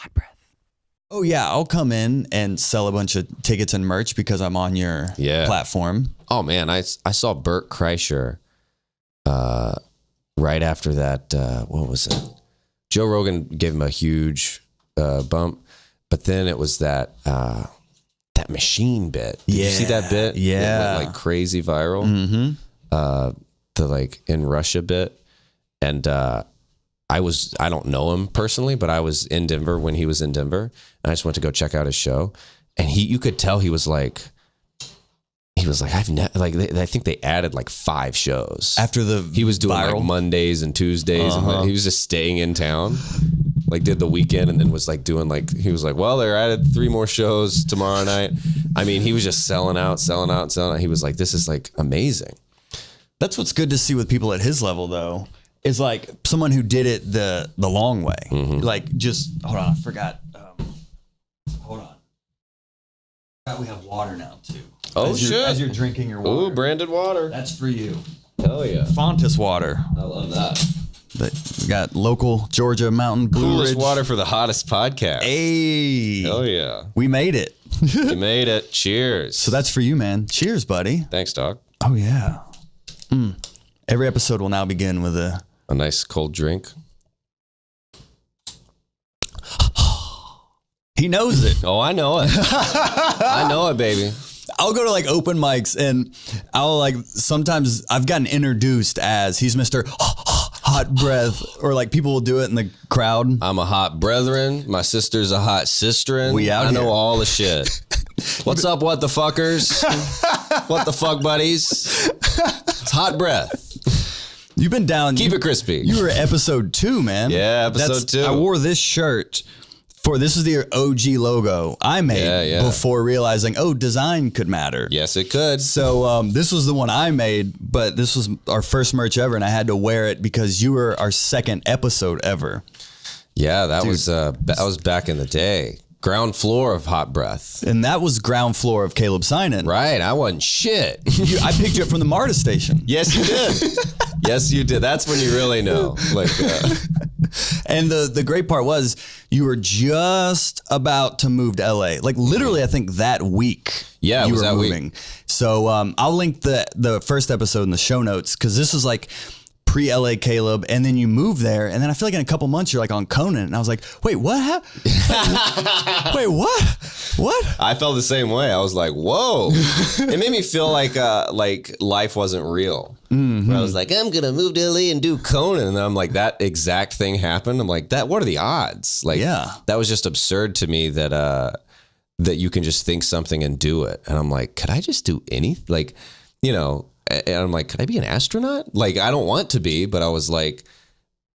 Hot breath. Oh, yeah. I'll come in and sell a bunch of tickets and merch because I'm on your platform. Oh, man. I saw Bert Kreischer right after that. What was it? Joe Rogan gave him a huge bump. But then it was that machine bit. Did you see that bit? Yeah. It went like crazy viral. Mm-hmm. The like in Russia bit. And I don't know him personally, but I was in Denver when he was in Denver. And I just went to go check out his show. And you could tell he was like, I think they added like 5 shows. After he was doing viral? like Mondays and Tuesdays. And he was just staying in town. Like did the weekend and then was like doing like, he was like, well, they're added 3 more shows tomorrow night. I mean, he was just selling out. He was like, this is like amazing. That's what's good to see with people at his level though, is like someone who did it the long way. Mm-hmm. Like just, hold on, I forgot. Hold on. We have water now too. Oh, As you're drinking your water. Ooh, branded water. That's for you. Hell yeah. Fontis water. I love that. We got local Georgia Mountain Blue Coolest Ridge. water for the hottest podcast. Hey. Hell yeah. We made it. You made it. Cheers. So that's for you, man. Cheers, buddy. Thanks, dog. Oh, yeah. Every episode will now begin with a nice cold drink. He knows it. Oh, I know it. I know it, baby. I'll go to like open mics and I'll like, sometimes I've gotten introduced as he's Mr. Hot Breath, or like people will do it in the crowd. I'm a hot brethren. My sister's a hot sisterin. I know all the shit. What's up, what the fuckers? What the fuck, buddies? It's Hot Breath. You've been down. Keep it crispy. You were episode 2, man. Yeah, episode 2. I wore this shirt this is the OG logo I made before realizing, design could matter. Yes, it could. So this was the one I made, but this was our first merch ever, and I had to wear it because you were our second episode ever. Yeah, that was back in the day. Ground floor of Hot Breath. And that was ground floor of Caleb-Synan. Right, I wasn't shit. I picked you up from the MARTA station. Yes, you did. Yes, you did. That's when you really know. And the great part was you were just about to move to LA. Like literally, I think that week. Yeah, you was were that moving. week. So I'll link the first episode in the show notes because this is like pre-LA Caleb, and then you move there, and then I feel like in a couple months you're like on Conan, and I was like, wait, what? Wait, what? What? I felt the same way. I was like, whoa. It made me feel like life wasn't real. Mm-hmm. Where I was like, I'm gonna move to LA and do Conan, and I'm like, that exact thing happened. I'm like, what are the odds? Like, that was just absurd to me that you can just think something and do it. And I'm like, could I just do anything? Like, you know. And I'm like, could I be an astronaut? Like, I don't want to be, but I was like,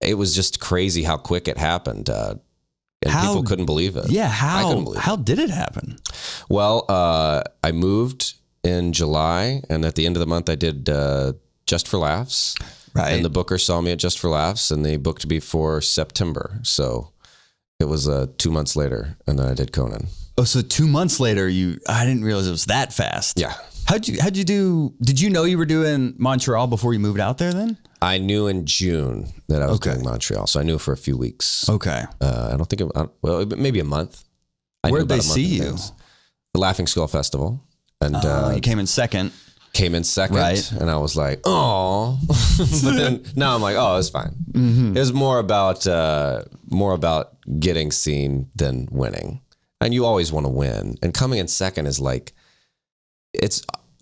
it was just crazy how quick it happened. And people couldn't believe it. Yeah. I couldn't believe how did it happen? Well, I moved in July, and at the end of the month I did Just for Laughs. Right. And the booker saw me at Just for Laughs, and they booked me for September. So it was 2 months later, and then I did Conan. Oh, so 2 months later, I didn't realize it was that fast. Yeah. How'd you do? Did you know you were doing Montreal before you moved out there then? I knew in June that I was doing Montreal. So I knew for a few weeks. Okay. I don't think, maybe a month. Where'd they see you? The Laughing Skull Festival. And you came in second. Right. And I was like, oh. But then now I'm like, oh, it's fine. Mm-hmm. It was more about getting seen than winning. And you always want to win. And coming in second is like,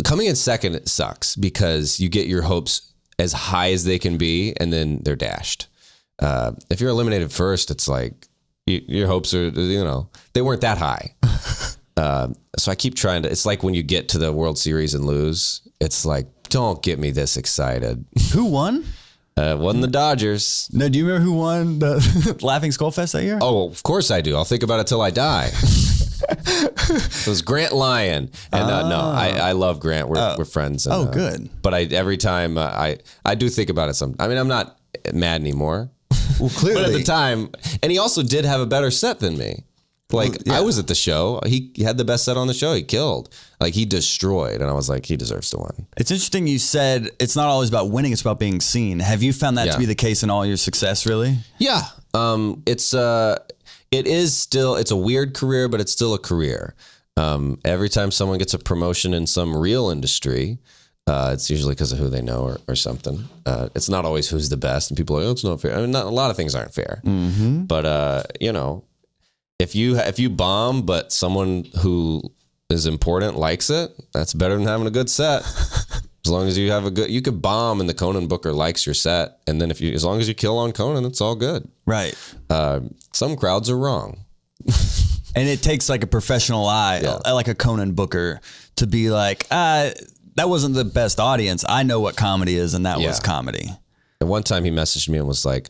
coming in second, it sucks because you get your hopes as high as they can be, and then they're dashed. If you're eliminated first, it's like your hopes are, they weren't that high. So I keep trying to. It's like when you get to the World Series and lose. It's like, don't get me this excited. Who won? Won the Dodgers. No, do you remember who won the Laughing Skull Fest that year? Oh, of course I do. I'll think about it till I die. It was Grant Lyon, and no, I love Grant. We're friends. And, good. But every time I do think about it. I'm not mad anymore. Well, clearly. But at the time, and he also did have a better set than me. Like I was at the show. He had the best set on the show. He killed. Like he destroyed, and I was like, he deserves to win. It's interesting. You said it's not always about winning; it's about being it's a weird career, but it's still a career. Every time someone gets a promotion in some real industry, it's usually because of who they know or something. It's not always who's the best, and people are like, oh, it's not fair. I mean, a lot of things aren't fair. Mm-hmm. But if you bomb, but someone who is important likes it, that's better than having a good set. As long as you have you could bomb and the Conan booker likes your set, and then as long as you kill on Conan, it's all good. Right. Some crowds are wrong. And it takes like a professional eye, like a Conan booker, to be like, that wasn't the best audience. I know what comedy is, and that was comedy. And one time he messaged me and was like,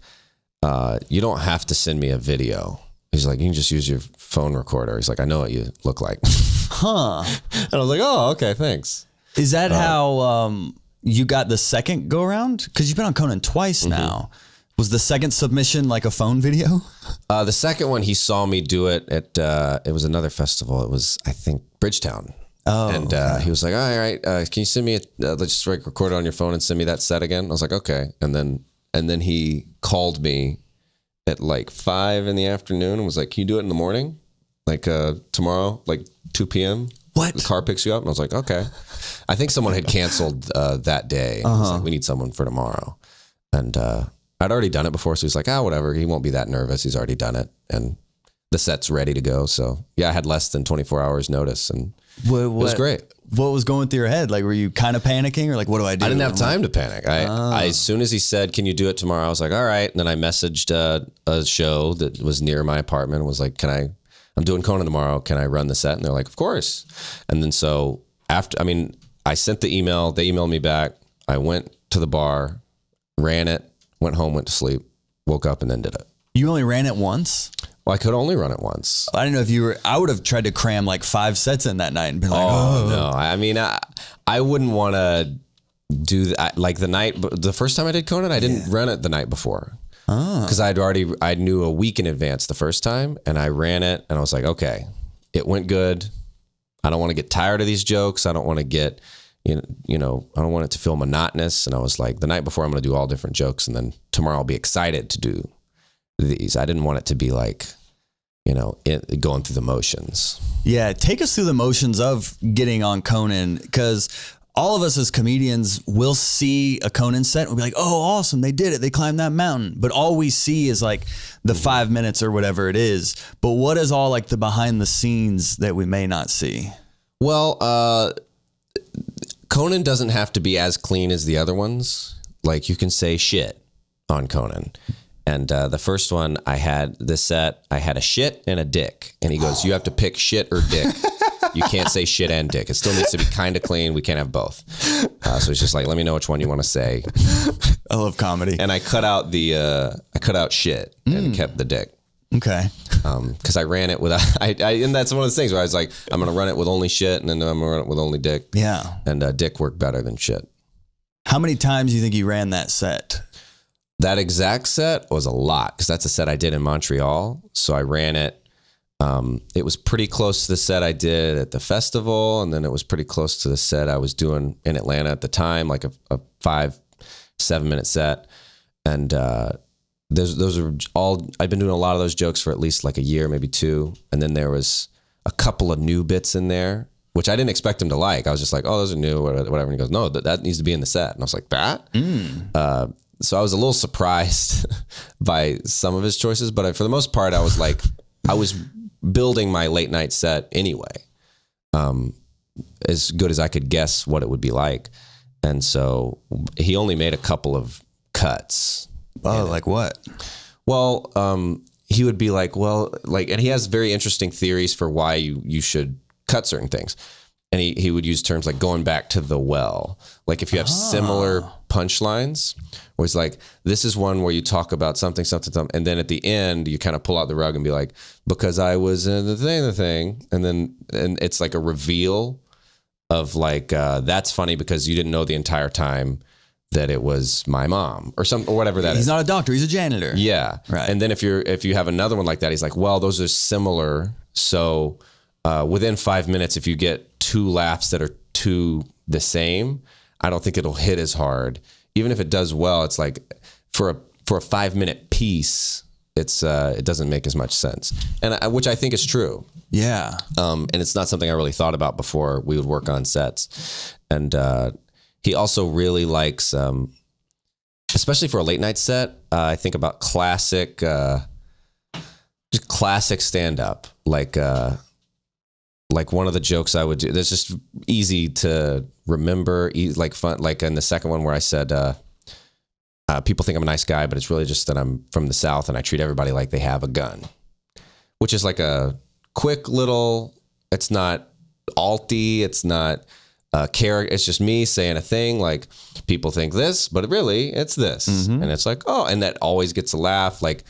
you don't have to send me a video. He's like, you can just use your phone recorder. He's like, I know what you look like. Huh. And I was like, oh, okay, thanks. Is that how you got the second go around? Because you've been on Conan twice now. Was the second submission like a phone video? The second one, he saw me do it at, it was another festival. It was, I think, Bridgetown. Oh, and he was like, all right, can you send me let's just record it on your phone and send me that set again? I was like, okay. And then he called me at like 5 in the afternoon and was like, can you do it in the morning? Like tomorrow, like 2 p.m.? What? The car picks you up? And I was like, okay. I think someone had canceled that day. I was like, we need someone for tomorrow. And I'd already done it before, so he's like, whatever. He won't be that nervous. He's already done it. And the set's ready to go. So yeah, I had less than 24 hours notice, and it was great. What was going through your head? Like, were you kind of panicking, or like, what do I do? I didn't have time to panic. I as soon as he said, can you do it tomorrow? I was like, all right. And then I messaged a show that was near my apartment and was like, I'm doing Conan tomorrow. Can I run the set? And they're like, of course. And then so I sent the email. They emailed me back. I went to the bar, ran it, went home, went to sleep, woke up, and then did it. You only ran it once? Well, I could only run it once. I didn't know if I would have tried to cram like 5 sets in that night and been like, oh no. I mean, I wouldn't want to do that. Like the first time I did Conan, I didn't run it the night before. Because I knew a week in advance the first time, and I ran it, and I was like, okay, it went good. I don't want to get tired of these jokes. I don't want to get, I don't want it to feel monotonous. And I was like, the night before, I'm going to do all different jokes, and then tomorrow I'll be excited to do these. I didn't want it to be like, going through the motions. Yeah, take us through the motions of getting on Conan, because all of us as comedians will see a Conan set and we'll be like, oh, awesome, they did it. They climbed that mountain. But all we see is like the 5 minutes or whatever it is. But what is all like the behind the scenes that we may not see? Well, Conan doesn't have to be as clean as the other ones. Like, you can say shit on Conan. And the first one, I had a shit and a dick. And he goes, you have to pick shit or dick. You can't say shit and dick. It still needs to be kind of clean. We can't have both. So it's just like, let me know which one you want to say. I love comedy. And I cut out shit and kept the dick. Okay. Because I ran it without, and that's one of the things where I was like, I'm going to run it with only shit, and then I'm going to run it with only dick. Yeah. And dick worked better than shit. How many times do you think you ran that set? That exact set was a lot, because that's a set I did in Montreal. So I ran it. It was pretty close to the set I did at the festival, and then it was pretty close to the set I was doing in Atlanta at the time, like a 5-7 minute set. And those are all, I've been doing a lot of those jokes for at least like a year, maybe 2. And then there was a couple of new bits in there, which I didn't expect him to like. I was just like, oh, those are new, or whatever. And he goes, no, that needs to be in the set. And I was like, that? So I was a little surprised by some of his choices, but for the most part, I was like, I was building my late night set anyway, as good as I could guess what it would be like. And so he only made a couple of cuts. Oh, like what? Well, he would be like, and he has very interesting theories for why you should cut certain things. And he would use terms like going back to the well. Like, if you have similar punchlines, where it's like, this is one where you talk about something, and then at the end you kind of pull out the rug and be like, because I was in the thing, and it's like a reveal of like, that's funny because you didn't know the entire time that it was my mom or something, or whatever that is. He's not a doctor, he's a janitor. Yeah. Right. And then if you have another one like that, he's like, well, those are similar. So within 5 minutes, if you get 2 laughs that are the same, I don't think it'll hit as hard. Even if it does well, it's like for a 5 minute piece, it doesn't make as much sense, and which I think is true. Yeah. And it's not something I really thought about before we would work on sets. And he also really likes, especially for a late night set, I think about classic, just classic stand-up. Like one of the jokes I would do, that's just easy to remember, like fun. Like in the second one where I said, people think I'm a nice guy, but it's really just that I'm from the South and I treat everybody like they have a gun, which is like a quick little, it's not alty, it's not character, it's just me saying a thing like people think this, but really it's this. And it's like, oh, and that always gets a laugh. Like,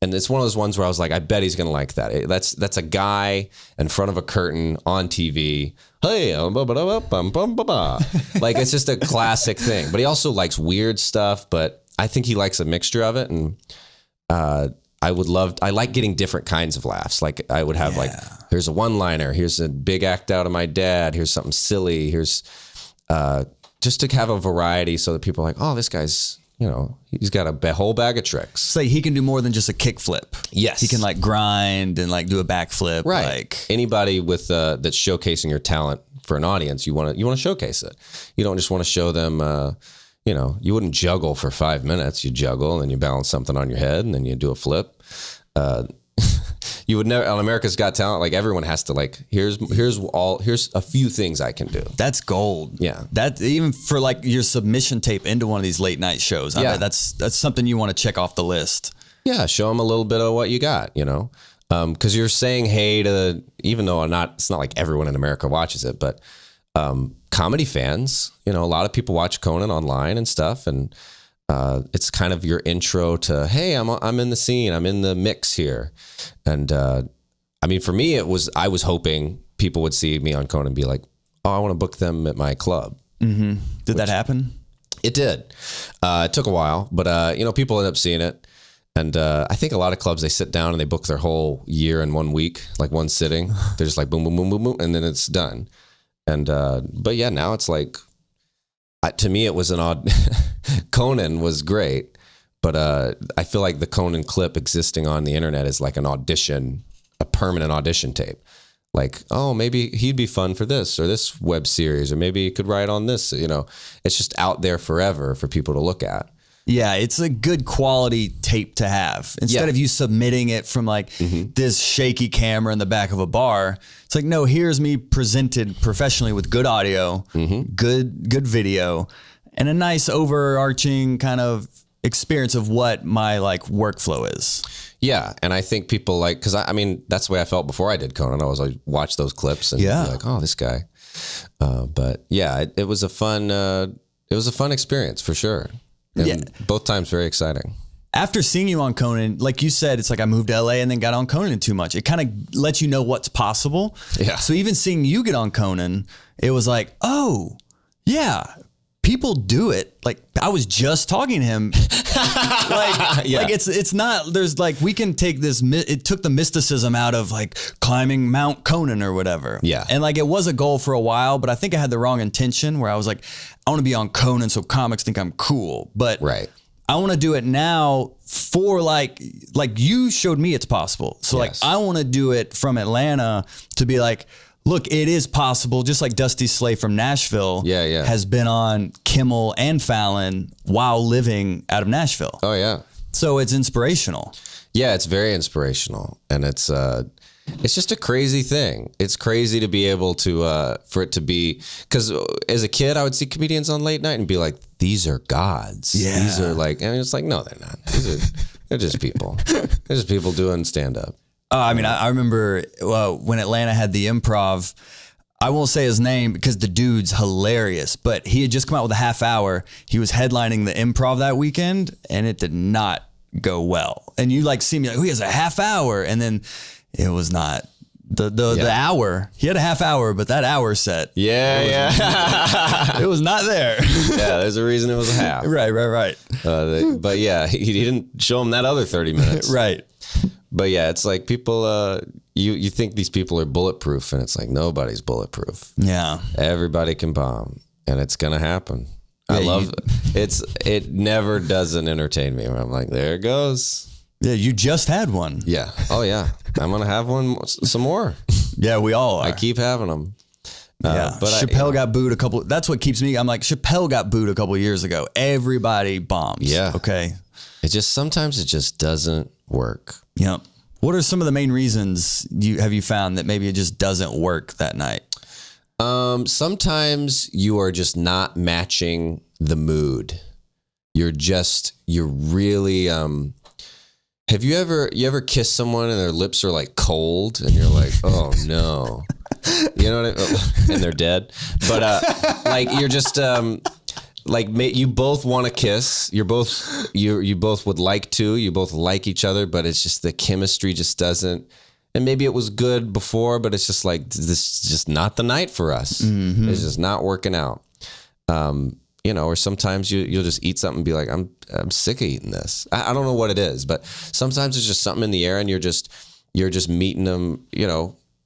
and it's one of those ones where I was like, I bet he's gonna like that. That's a guy in front of a curtain on TV. Hey, like it's just a classic thing. But he also likes weird stuff, but I think he likes a mixture of it. And I like getting different kinds of laughs. Like I would have like, here's a one-liner, here's a big act out of my dad, here's something silly, here's just to have a variety so that people are like, oh, this guy's, he's got a whole bag of tricks. So he can do more than just a kick flip. Yes. He can like grind and like do a backflip. Right. Like anybody with that's showcasing your talent for an audience, you want to showcase it. You don't just want to show them you wouldn't juggle for 5 minutes. You juggle and then you balance something on your head and then you do a flip. You would never on America's Got Talent. Like everyone has to like, here's a few things I can do. That's gold. Yeah. That even for like your submission tape into one of these late night shows. I bet that's something you want to check off the list. Yeah. Show them a little bit of what you got, cause you're saying, hey, to, even though it's not like everyone in America watches it, but, comedy fans, a lot of people watch Conan online and stuff. And, it's kind of your intro to, hey, I'm in the scene, I'm in the mix here. And, I mean, for me, I was hoping people would see me on Conan and be like, oh, I want to book them at my club. Mm-hmm. Did that happen? It did. It took a while, but, people end up seeing it. And I think a lot of clubs, they sit down and they book their whole year in 1 week, like one sitting. They're just like boom, boom, boom, boom, boom, and then it's done. And but yeah, now it's like, to me, it was an odd. Conan was great, but I feel like the Conan clip existing on the internet is like a permanent audition tape. Like, oh, maybe he'd be fun for this or this web series, or maybe he could write on this. It's just out there forever for people to look at. Yeah, it's a good quality tape to have. Instead of you submitting it from like this shaky camera in the back of a bar, it's like, no, here's me presented professionally with good audio, good video, and a nice overarching kind of experience of what my like workflow is. Yeah, and I think people like, because I mean, that's the way I felt before I did Conan. I was like, watch those clips and be like, oh, this guy. But yeah, it was a fun experience for sure. And both times very exciting. After seeing you on Conan, like you said, it's like I moved to LA and then got on Conan too much. It kind of lets you know what's possible. Yeah. So even seeing you get on Conan, it was like, oh, yeah, people do it. Like I was just talking to him. like it's not, there's like, we can take this, it took the mysticism out of like climbing Mount Conan or whatever. Yeah. And like, it was a goal for a while, but I think I had the wrong intention where I was like, I want to be on Conan so comics think I'm cool. But I want to do it now for like you showed me it's possible. So like, I want to do it from Atlanta to be like, look, it is possible. Just like Dusty Slay from Nashville has been on Kimmel and Fallon while living out of Nashville. Oh yeah. So it's inspirational. Yeah, it's very inspirational. And it's just a crazy thing. It's crazy to be able to, for it to be, because as a kid, I would see comedians on late night and be like, these are gods. Yeah. These are like, and it's like, no, they're not. They're just people. They're just people doing stand up. I mean, I remember when Atlanta had the Improv, I won't say his name because the dude's hilarious, but he had just come out with a half hour. He was headlining the Improv that weekend and it did not go well. And you like see me like, oh, he has a half hour. And then it was not the hour. He had a half hour, but that hour set. It was not there. Yeah, there's a reason it was a half. Right. But yeah, he didn't show him that other 30 minutes. Right. But yeah, it's like people, you think these people are bulletproof and it's like nobody's bulletproof. Yeah. Everybody can bomb and it's going to happen. I love it. It never doesn't entertain me. I'm like, there it goes. Yeah, you just had one. Yeah. Oh yeah. I'm gonna have some more. Yeah, we all are. I keep having them. Yeah, but Chappelle got booed a couple. That's what keeps me. I'm like, Chappelle got booed a couple of years ago. Everybody bombs. Yeah. Okay. Sometimes it just doesn't work. Yep. What are some of the main reasons you found that maybe it just doesn't work that night? Sometimes you are just not matching the mood. You're really. Have you ever kissed someone and their lips are like cold and you're like, oh no. You know what I mean? And they're dead. But like you're just like you both want to kiss. You both would like to. You both like each other, but it's just the chemistry just doesn't. And maybe it was good before, but it's just like this is just not the night for us. Mm-hmm. It's just not working out. Or sometimes you'll just eat something and be like, I'm sick of eating this. I don't know what it is, but sometimes it's just something in the air and you're just meeting them,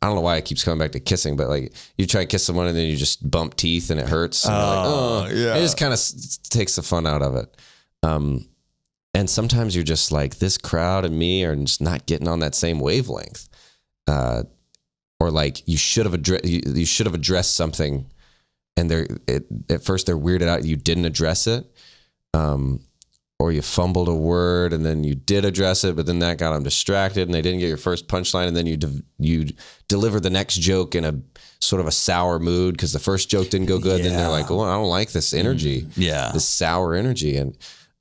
I don't know why it keeps coming back to kissing, but like you try to kiss someone and then you just bump teeth and it hurts. And yeah. It just kind of takes the fun out of it. And sometimes you're just like, this crowd and me are just not getting on that same wavelength. Or like you should have addressed something and at first they're weirded out. You didn't address it. Or you fumbled a word and then you did address it, but then that got them distracted and they didn't get your first punchline. And then you deliver the next joke in a sort of a sour mood because the first joke didn't go good. Yeah. Then they're like, oh, I don't like this energy. Yeah. This sour energy. And,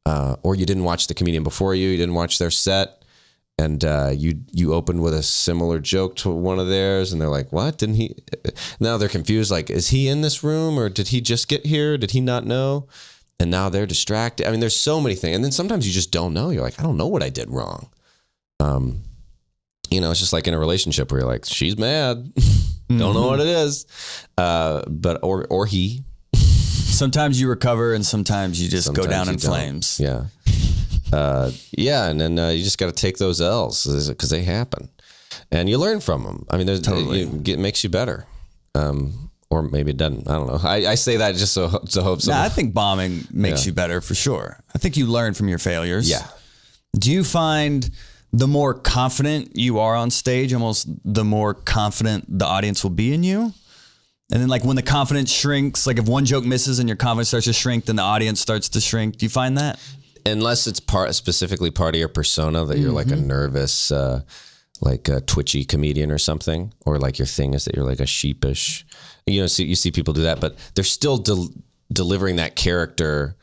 or you didn't watch the comedian before you didn't watch their set. And you opened with a similar joke to one of theirs and they're like, what? Didn't he? Now they're confused. Like, is he in this room or did he just get here? Did he not know? And now they're distracted. I mean, there's so many things. And then sometimes you just don't know. You're like, I don't know what I did wrong. It's just like in a relationship where you're like, she's mad. Don't know what it is. But or he. Sometimes you recover and sometimes you just go down in flames. Yeah. And then you just got to take those L's because they happen. And you learn from them. I mean, it makes you better. Or maybe it doesn't. I don't know. I say that just to hope so. I think bombing makes you better for sure. I think you learn from your failures. Yeah. Do you find the more confident you are on stage, almost the more confident the audience will be in you? And then like when the confidence shrinks, like if one joke misses and your confidence starts to shrink, then the audience starts to shrink. Do you find that? Unless it's specifically part of your persona that you're like a nervous, like a twitchy comedian or something, or like your thing is that you're like a sheepish, you see people do that, but they're still delivering that character.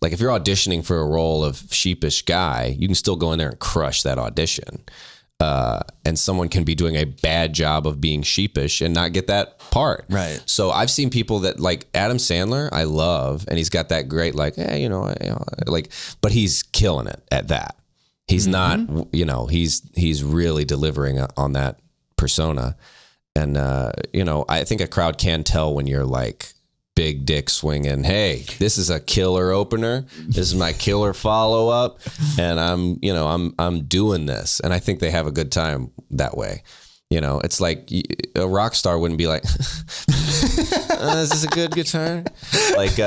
Like if you're auditioning for a role of sheepish guy, you can still go in there and crush that audition. And someone can be doing a bad job of being sheepish and not get that part. Right. So I've seen people that like Adam Sandler, I love, and he's got that great, like, but he's killing it at that. He's not, he's really delivering on that persona. And, I think a crowd can tell when you're like big dick swinging, hey, this is a killer opener. This is my killer follow up. And I'm doing this. And I think they have a good time that way. It's like a rock star wouldn't be like, is this a good guitar? Like,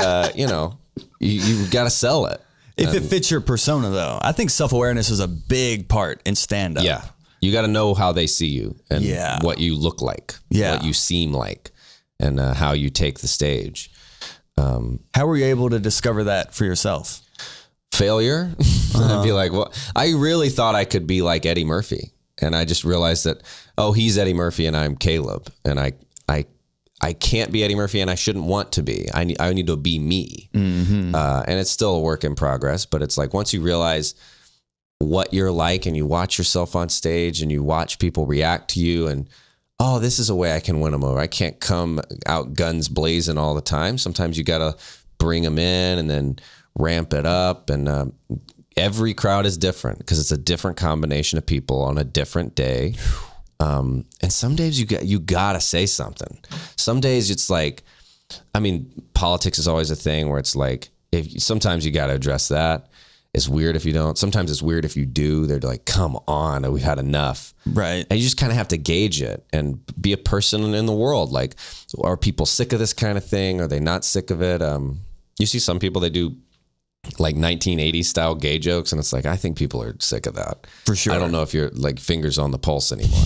you got to sell it. If it fits your persona, though, I think self-awareness is a big part in stand-up. Yeah. You got to know how they see you and what you look like, what you seem like, and how you take the stage. How were you able to discover that for yourself? Failure. I'd be like, well, I really thought I could be like Eddie Murphy. And I just realized that, he's Eddie Murphy and I'm Caleb. And I can't be Eddie Murphy and I shouldn't want to be. I need to be me. Mm-hmm. And it's still a work in progress, but it's like once you realize what you're like and you watch yourself on stage and you watch people react to you and, this is a way I can win them over. I can't come out guns blazing all the time. Sometimes you got to bring them in and then ramp it up. And every crowd is different because it's a different combination of people on a different day. And some days you gotta say something. Some days it's like, politics is always a thing where it's like, sometimes you gotta address that. It's weird if you don't. Sometimes it's weird if you do. They're like, come on, we've had enough. Right. And you just kind of have to gauge it and be a person in the world. Like, are people sick of this kind of thing? Are they not sick of it? You see some people, they do like 1980s style gay jokes, and it's like I think people are sick of that. For sure. I don't know if you're like fingers on the pulse anymore.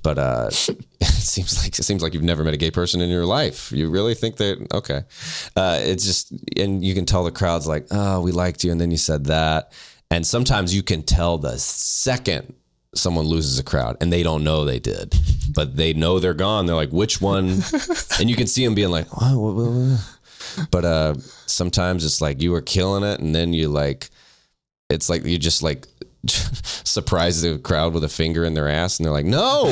But it seems like you've never met a gay person in your life. You really think that? Okay. It's just, and you can tell the crowd's like, oh, we liked you, and then you said that. And sometimes you can tell the second someone loses a crowd, and they don't know they did, but they know they're gone. They're like, which one? And you can see them being like, what? But sometimes it's like you were killing it, and then you like, it's like you just like surprise the crowd with a finger in their ass, and they're like, no.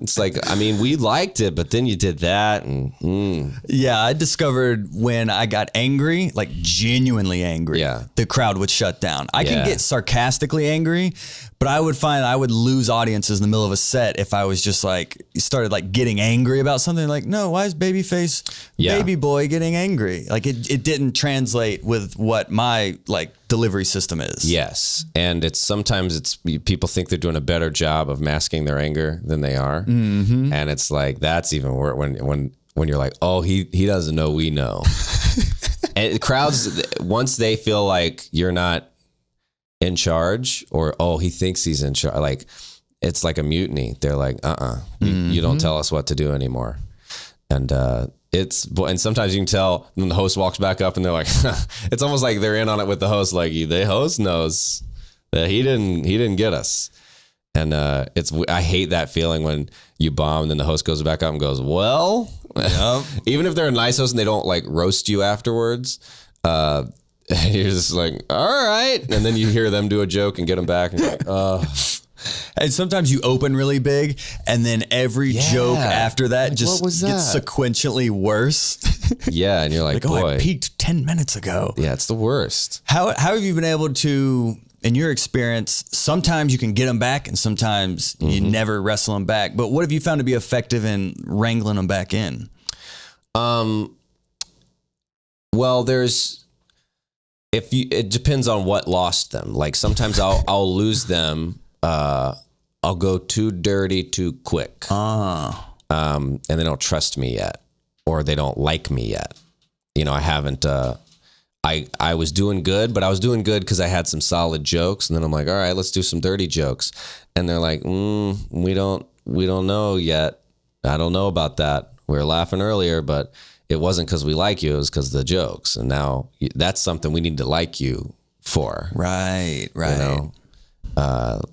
It's like, I mean, we liked it, but then you did that. And yeah, I discovered when I got angry, like genuinely angry, the crowd would shut down. I can get sarcastically angry, but I would find I would lose audiences in the middle of a set if I was just like started like getting angry about something. Like, no, why is babyface baby boy getting angry? Like it didn't translate with what my like delivery system is. Yes, and it's sometimes it's people think they're doing a better job of masking their anger than they are, and it's like that's even worse when you're like, oh, he doesn't know we know. And crowds, once they feel like you're not in charge, or oh, he thinks he's in charge, like it's like a mutiny. They're like, you don't tell us what to do anymore. And and sometimes you can tell when the host walks back up and they're like, it's almost like they're in on it with the host. Like the host knows that he didn't get us. And I hate that feeling when you bomb and then the host goes back up and goes, well, even if they're a nice host and they don't like roast you afterwards, and you're just like, all right. And then you hear them do a joke and get them back and you're like, And sometimes you open really big, and then every joke after that like, just gets sequentially worse. Yeah, and you're like, boy, boy, I peaked 10 minutes ago. Yeah, it's the worst. How have you been able to, in your experience, sometimes you can get them back, and sometimes you never wrestle them back. But what have you found to be effective in wrangling them back in? Well, it depends on what lost them. Like sometimes I'll lose them. I'll go too dirty too quick. And they don't trust me yet, or they don't like me yet. You know, I haven't, I was doing good, but I was doing good because I had some solid jokes. And then I'm like, all right, let's do some dirty jokes. And they're like, we don't know yet. I don't know about that. We were laughing earlier, but it wasn't because we like you. It was because of the jokes. And now that's something we need to like you for. Right. You know?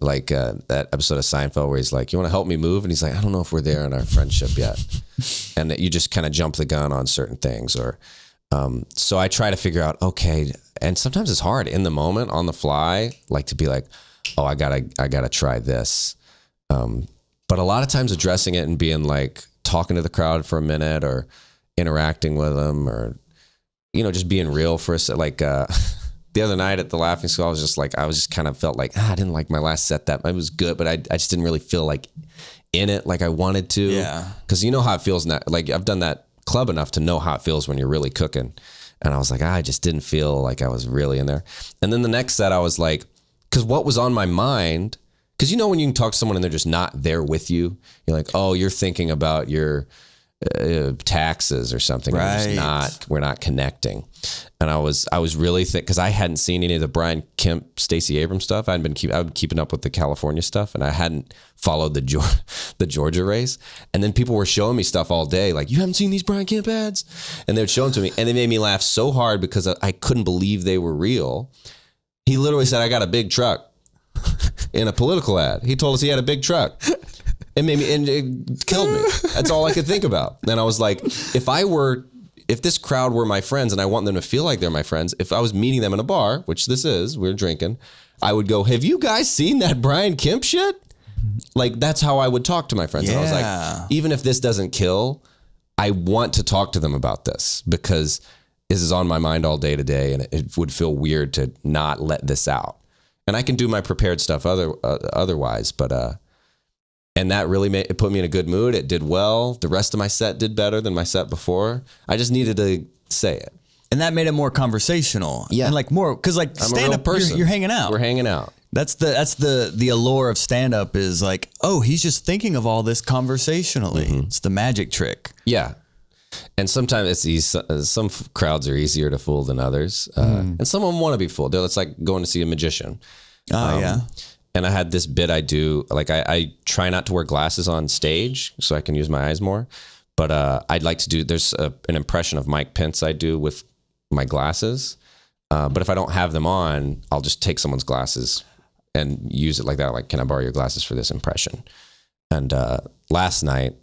Like that episode of Seinfeld where he's like, you want to help me move? And he's like, I don't know if we're there in our friendship yet. And that you just kind of jump the gun on certain things. Or so I try to figure out, okay, and sometimes it's hard in the moment on the fly, like to be like, oh, I gotta try this. But a lot of times addressing it and being like talking to the crowd for a minute or interacting with them, or you know, just being real for a second. Like the other night at the Laughing Skull, I was just kind of felt like I didn't like my last set that it was good, but I just didn't really feel like in it like I wanted to. Yeah. Because you know how it feels now. Like I've done that club enough to know how it feels when you're really cooking. And I was like, I just didn't feel like I was really in there. And then the next set I was like, because what was on my mind, because you know when you can talk to someone and they're just not there with you, you're like, oh, you're thinking about your taxes or something. Right. We're not connecting. And I was really because I hadn't seen any of the Brian Kemp, Stacey Abrams stuff. I'd been keeping up with the California stuff, and I hadn't followed the Georgia race. And then people were showing me stuff all day, like, you haven't seen these Brian Kemp ads? And they would show them to me, and they made me laugh so hard because I couldn't believe they were real. He literally said, I got a big truck in a political ad. He told us he had a big truck. It made me, and it killed me. That's all I could think about. And I was like, if this crowd were my friends and I want them to feel like they're my friends, if I was meeting them in a bar, which this is, we're drinking, I would go, have you guys seen that Brian Kemp shit? Like, that's how I would talk to my friends. Yeah. And I was like, even if this doesn't kill, I want to talk to them about this because this is on my mind all day today, and it would feel weird to not let this out. And I can do my prepared stuff otherwise, but and that really it put me in a good mood. It did well. The rest of my set did better than my set before. I just needed to say it. And that made it more conversational. Yeah. And like more, because like stand-up, you're hanging out. We're hanging out. That's the allure of stand-up is like, oh, he's just thinking of all this conversationally. Mm-hmm. It's the magic trick. Yeah. And sometimes it's easy. Some crowds are easier to fool than others. And some of them want to be fooled. It's like going to see a magician. Oh, yeah. And I had this bit I do, like I try not to wear glasses on stage so I can use my eyes more. But I'd like to do, there's an impression of Mike Pence I do with my glasses. But if I don't have them on, I'll just take someone's glasses and use it like that. Like, can I borrow your glasses for this impression? And last night,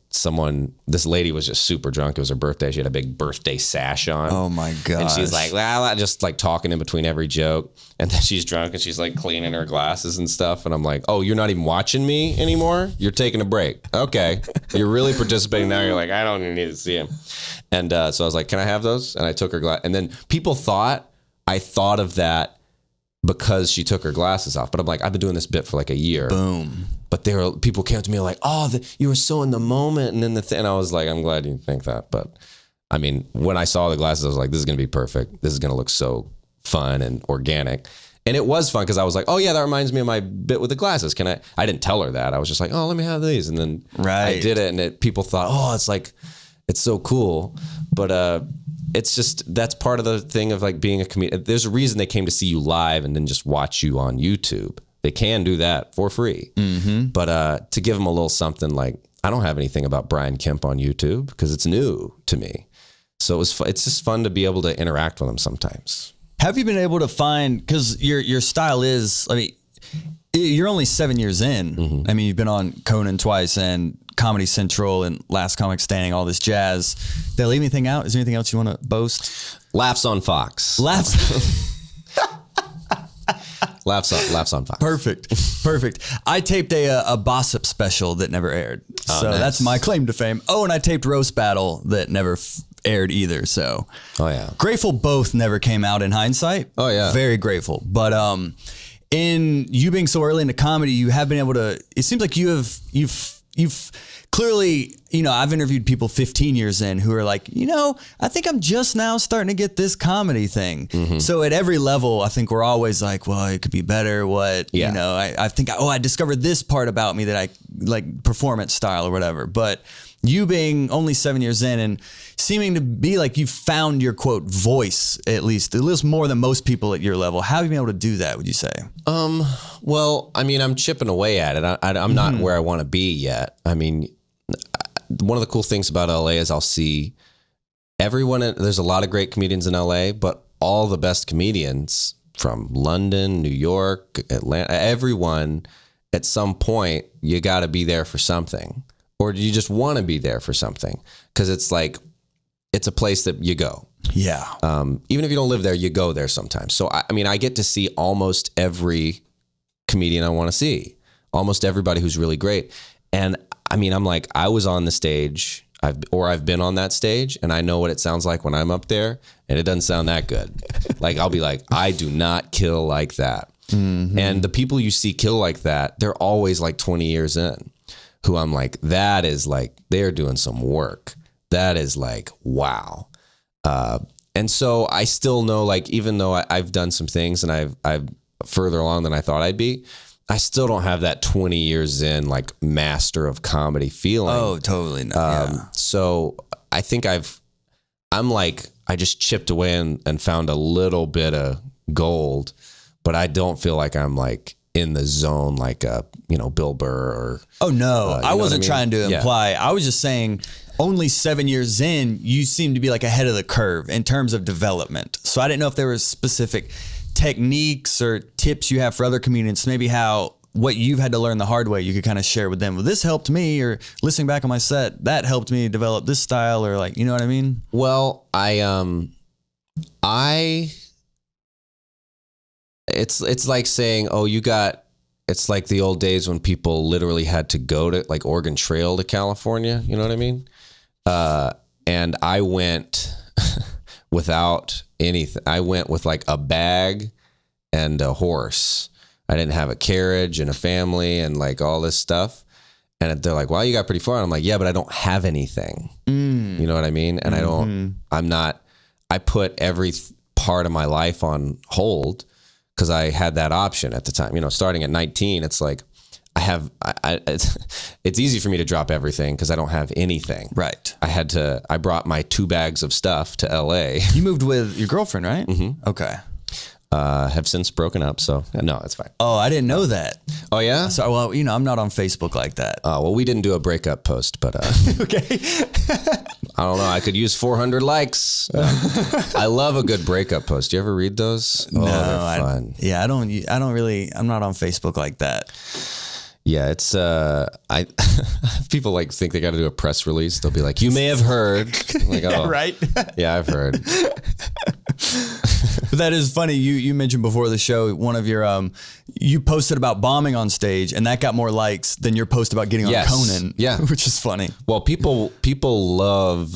this lady was just super drunk. It was her birthday. She had a big birthday sash on. Oh my God. And she's like, well, just like talking in between every joke. And then she's drunk and she's like cleaning her glasses and stuff. And I'm like, oh, you're not even watching me anymore? You're taking a break. Okay. You're really participating now. You're like, I don't even need to see him. And so I was like, can I have those? And I took her glass. And then people thought I thought of that because she took her glasses off. But I'm like, I've been doing this bit for like a year. Boom. But people came up to me like, oh, you were so in the moment. And then and I was like, I'm glad you think that. But I mean, when I saw the glasses, I was like, this is going to be perfect. This is going to look so fun and organic. And it was fun because I was like, oh yeah, that reminds me of my bit with the glasses. I didn't tell her that. I was just like, oh, let me have these. And then I did it. And people thought, oh, it's so cool. But it's just, that's part of the thing of like being a comedian. There's a reason they came to see you live and then just watch you on YouTube. They can do that for free. Mm-hmm. But to give them a little something, like, I don't have anything about Brian Kemp on YouTube because it's new to me. So it's just fun to be able to interact with them sometimes. Have you been able to find, because your style is, I mean, you're only 7 years in. Mm-hmm. I mean, you've been on Conan twice and Comedy Central and Last Comic Standing, all this jazz. Did I leave anything out? Is there anything else you want to boast? Laughs on Fox. Laughs on Fox. Perfect. I taped a Bossip special that never aired. Oh, so nice. That's my claim to fame. Oh, and I taped Roast Battle that never aired either. So grateful both never came out in hindsight. Oh yeah. Very grateful. But in you being so early into comedy, you have been able to, it seems like you've clearly, I've interviewed people 15 years in who are like, I think I'm just now starting to get this comedy thing. Mm-hmm. So at every level, I think we're always like, well, it could be better. I think, I discovered this part about me that I like, performance style or whatever. But you being only 7 years in and seeming to be like you found your quote voice, at least more than most people at your level. How have you been able to do that, would you say? Well, I mean, I'm chipping away at it. I'm not where I want to be yet. I mean, one of the cool things about LA is I'll see everyone. There's a lot of great comedians in LA, but all the best comedians from London, New York, Atlanta, everyone at some point, you got to be there for something. Or do you just want to be there for something? Because it's like, it's a place that you go. Yeah. Even if you don't live there, you go there sometimes. So, I mean, I get to see almost every comedian I want to see. Almost everybody who's really great. And I mean, I'm like, I was on the stage, I've been on that stage, and I know what it sounds like when I'm up there, and it doesn't sound that good. Like, I'll be like, I do not kill like that. Mm-hmm. And the people you see kill like that, they're always like 20 years in. Who I'm like, that is like, they're doing some work. That is like, wow. And so I still know, like, even though I've done some things and I've further along than I thought I'd be, I still don't have that 20 years in, like, master of comedy feeling. Oh, totally not. So I think I just chipped away and found a little bit of gold, but I don't feel like I'm like in the zone like Bill Burr or. Oh no, I wasn't trying to imply. Yeah. I was just saying only 7 years in, you seem to be like ahead of the curve in terms of development. So I didn't know if there were specific techniques or tips you have for other comedians, maybe what you've had to learn the hard way, you could kind of share with them. Well, this helped me, or listening back on my set, that helped me develop this style, or like, you know what I mean? Well, it's like saying, oh, it's like the old days when people literally had to go to like Oregon Trail to California. You know what I mean? And I went without anything. I went with like a bag and a horse. I didn't have a carriage and a family and like all this stuff. And they're like, well, you got pretty far. And I'm like, yeah, but I don't have anything. You know what I mean? And I put every part of my life on hold because I had that option at the time. Starting at 19, it's like, it's easy for me to drop everything because I don't have anything. Right. I brought my 2 bags of stuff to LA. You moved with your girlfriend, right? Mm-hmm. Okay. Have since broken up, so no, it's fine. Oh, I didn't know that. Oh yeah? So, well, I'm not on Facebook like that. Well, we didn't do a breakup post, but Okay. I don't know. I could use 400 likes. I love a good breakup post. Do you ever read those? No, they're fun. I don't really. I'm not on Facebook like that. Yeah, it's people like think they got to do a press release. They'll be like, "You may have heard." I'm like, oh, Right. Yeah, I've heard. But that is funny. You mentioned before the show one of your you posted about bombing on stage, and that got more likes than your post about getting on Conan. Yeah, which is funny. Well, people love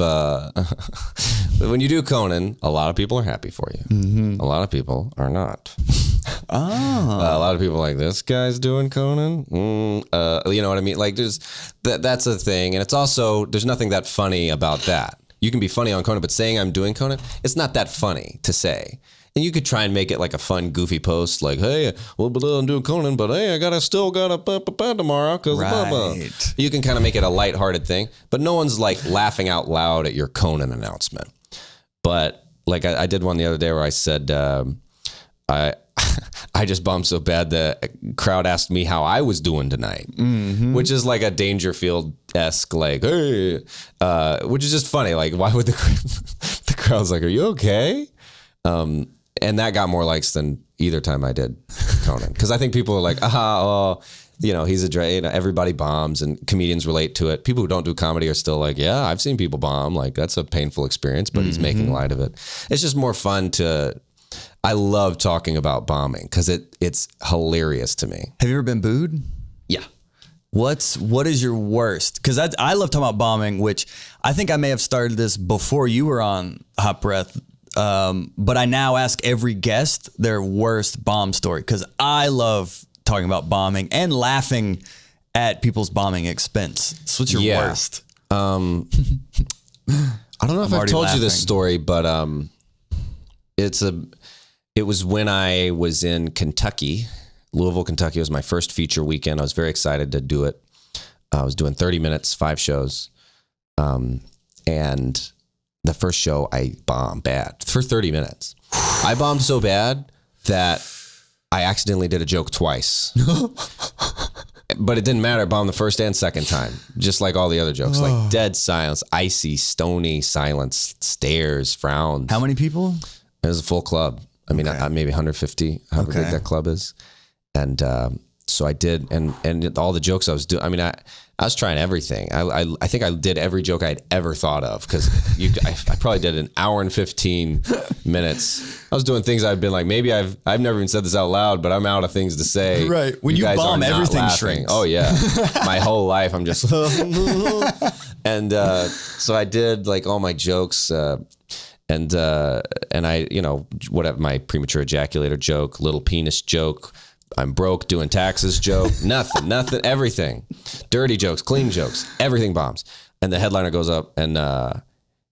when you do Conan. A lot of people are happy for you. Mm-hmm. A lot of people are not. Oh, a lot of people are like, this guy's doing Conan. You know what I mean? Like, that's a thing, and it's also there's nothing that funny about that. You can be funny on Conan, but saying I'm doing Conan, it's not that funny to say. And you could try and make it like a fun, goofy post, like, "Hey, well, I'm doing Conan, but hey, I still gotta tomorrow because blah, blah." You can kind of make it a lighthearted thing, but no one's like laughing out loud at your Conan announcement. But like I did one the other day where I said, I just bombed so bad the crowd asked me how I was doing tonight, which is like a Dangerfield-esque, like, hey, which is just funny. Like, why would the crowd's like, are you okay? And that got more likes than either time I did Conan. Because I think people are like, he's everybody bombs and comedians relate to it. People who don't do comedy are still like, yeah, I've seen people bomb. Like, that's a painful experience, but he's making light of it. It's just more fun I love talking about bombing because it's hilarious to me. Have you ever been booed? Yeah. What is your worst? Because I love talking about bombing, which I think I may have started this before you were on Hot Breath. But I now ask every guest their worst bomb story because I love talking about bombing and laughing at people's bombing expense. So what's your worst? I don't know if I've told you this story, but it was when I was in Kentucky. Louisville, Kentucky was my first feature weekend. I was very excited to do it. I was doing 30 minutes, 5 shows. And the first show I bombed bad for 30 minutes. I bombed so bad that I accidentally did a joke twice. But it didn't matter. I bombed the first and second time, just like all the other jokes. Like dead silence, icy, stony silence, stares, frowns. How many people? It was a full club. I mean, maybe 150, however big that club is. And so I did, and all the jokes I was doing, I mean, I was trying everything. I think I did every joke I'd ever thought of because I probably did an hour and 15 minutes. I was doing things I've been like, maybe I've never even said this out loud, but I'm out of things to say. Right. When you bomb, everything shrinks. Oh yeah. My whole life, I'm just, and so I did like all my jokes, and I, whatever, my premature ejaculator joke, little penis joke, I'm broke doing taxes joke, nothing, everything, dirty jokes, clean jokes, everything bombs. And the headliner goes up and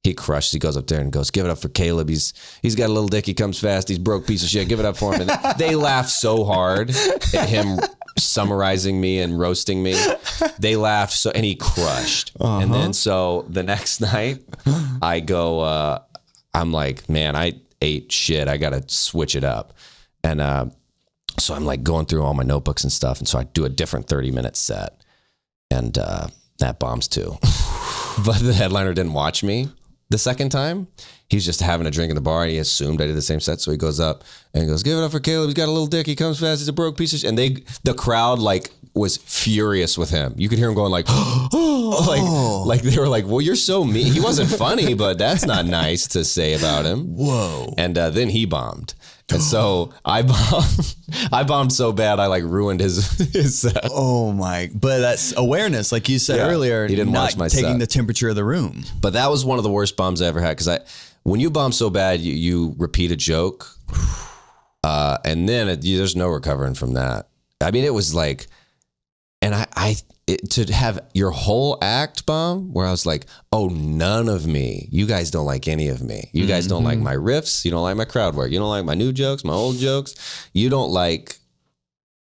he crushes. He goes up there and goes, "Give it up for Caleb. He's got a little dick. He comes fast. He's broke piece of shit. Give it up for him." And they laugh so hard at him summarizing me and roasting me. They laughed so, and he crushed. And then so the next night, I go. I'm like, man, I ate shit. I got to switch it up. And so I'm like going through all my notebooks and stuff. And so I do a different 30-minute set. And that bombs too. But the headliner didn't watch me the second time. He was just having a drink in the bar and he assumed I did the same set. So he goes up and he goes, "Give it up for Caleb. He's got a little dick. He comes fast. He's a broke piece of shit." And the crowd like was furious with him. You could hear him going like, like they were like, "Well, you're so mean." He wasn't funny, but that's not nice to say about him. Whoa. And then he bombed. And so I bombed so bad I like ruined his set. Oh my! But that's awareness, like you said earlier. He didn't watch my taking set. the temperature of the room. But that was one of the worst bombs I ever had because when you bomb so bad, you repeat a joke, and then there's no recovering from that. I mean, it was like, and to have your whole act bomb where I was like, "Oh, none of me. You guys don't like any of me. You guys don't like my riffs. You don't like my crowd work. You don't like my new jokes, my old jokes. You don't like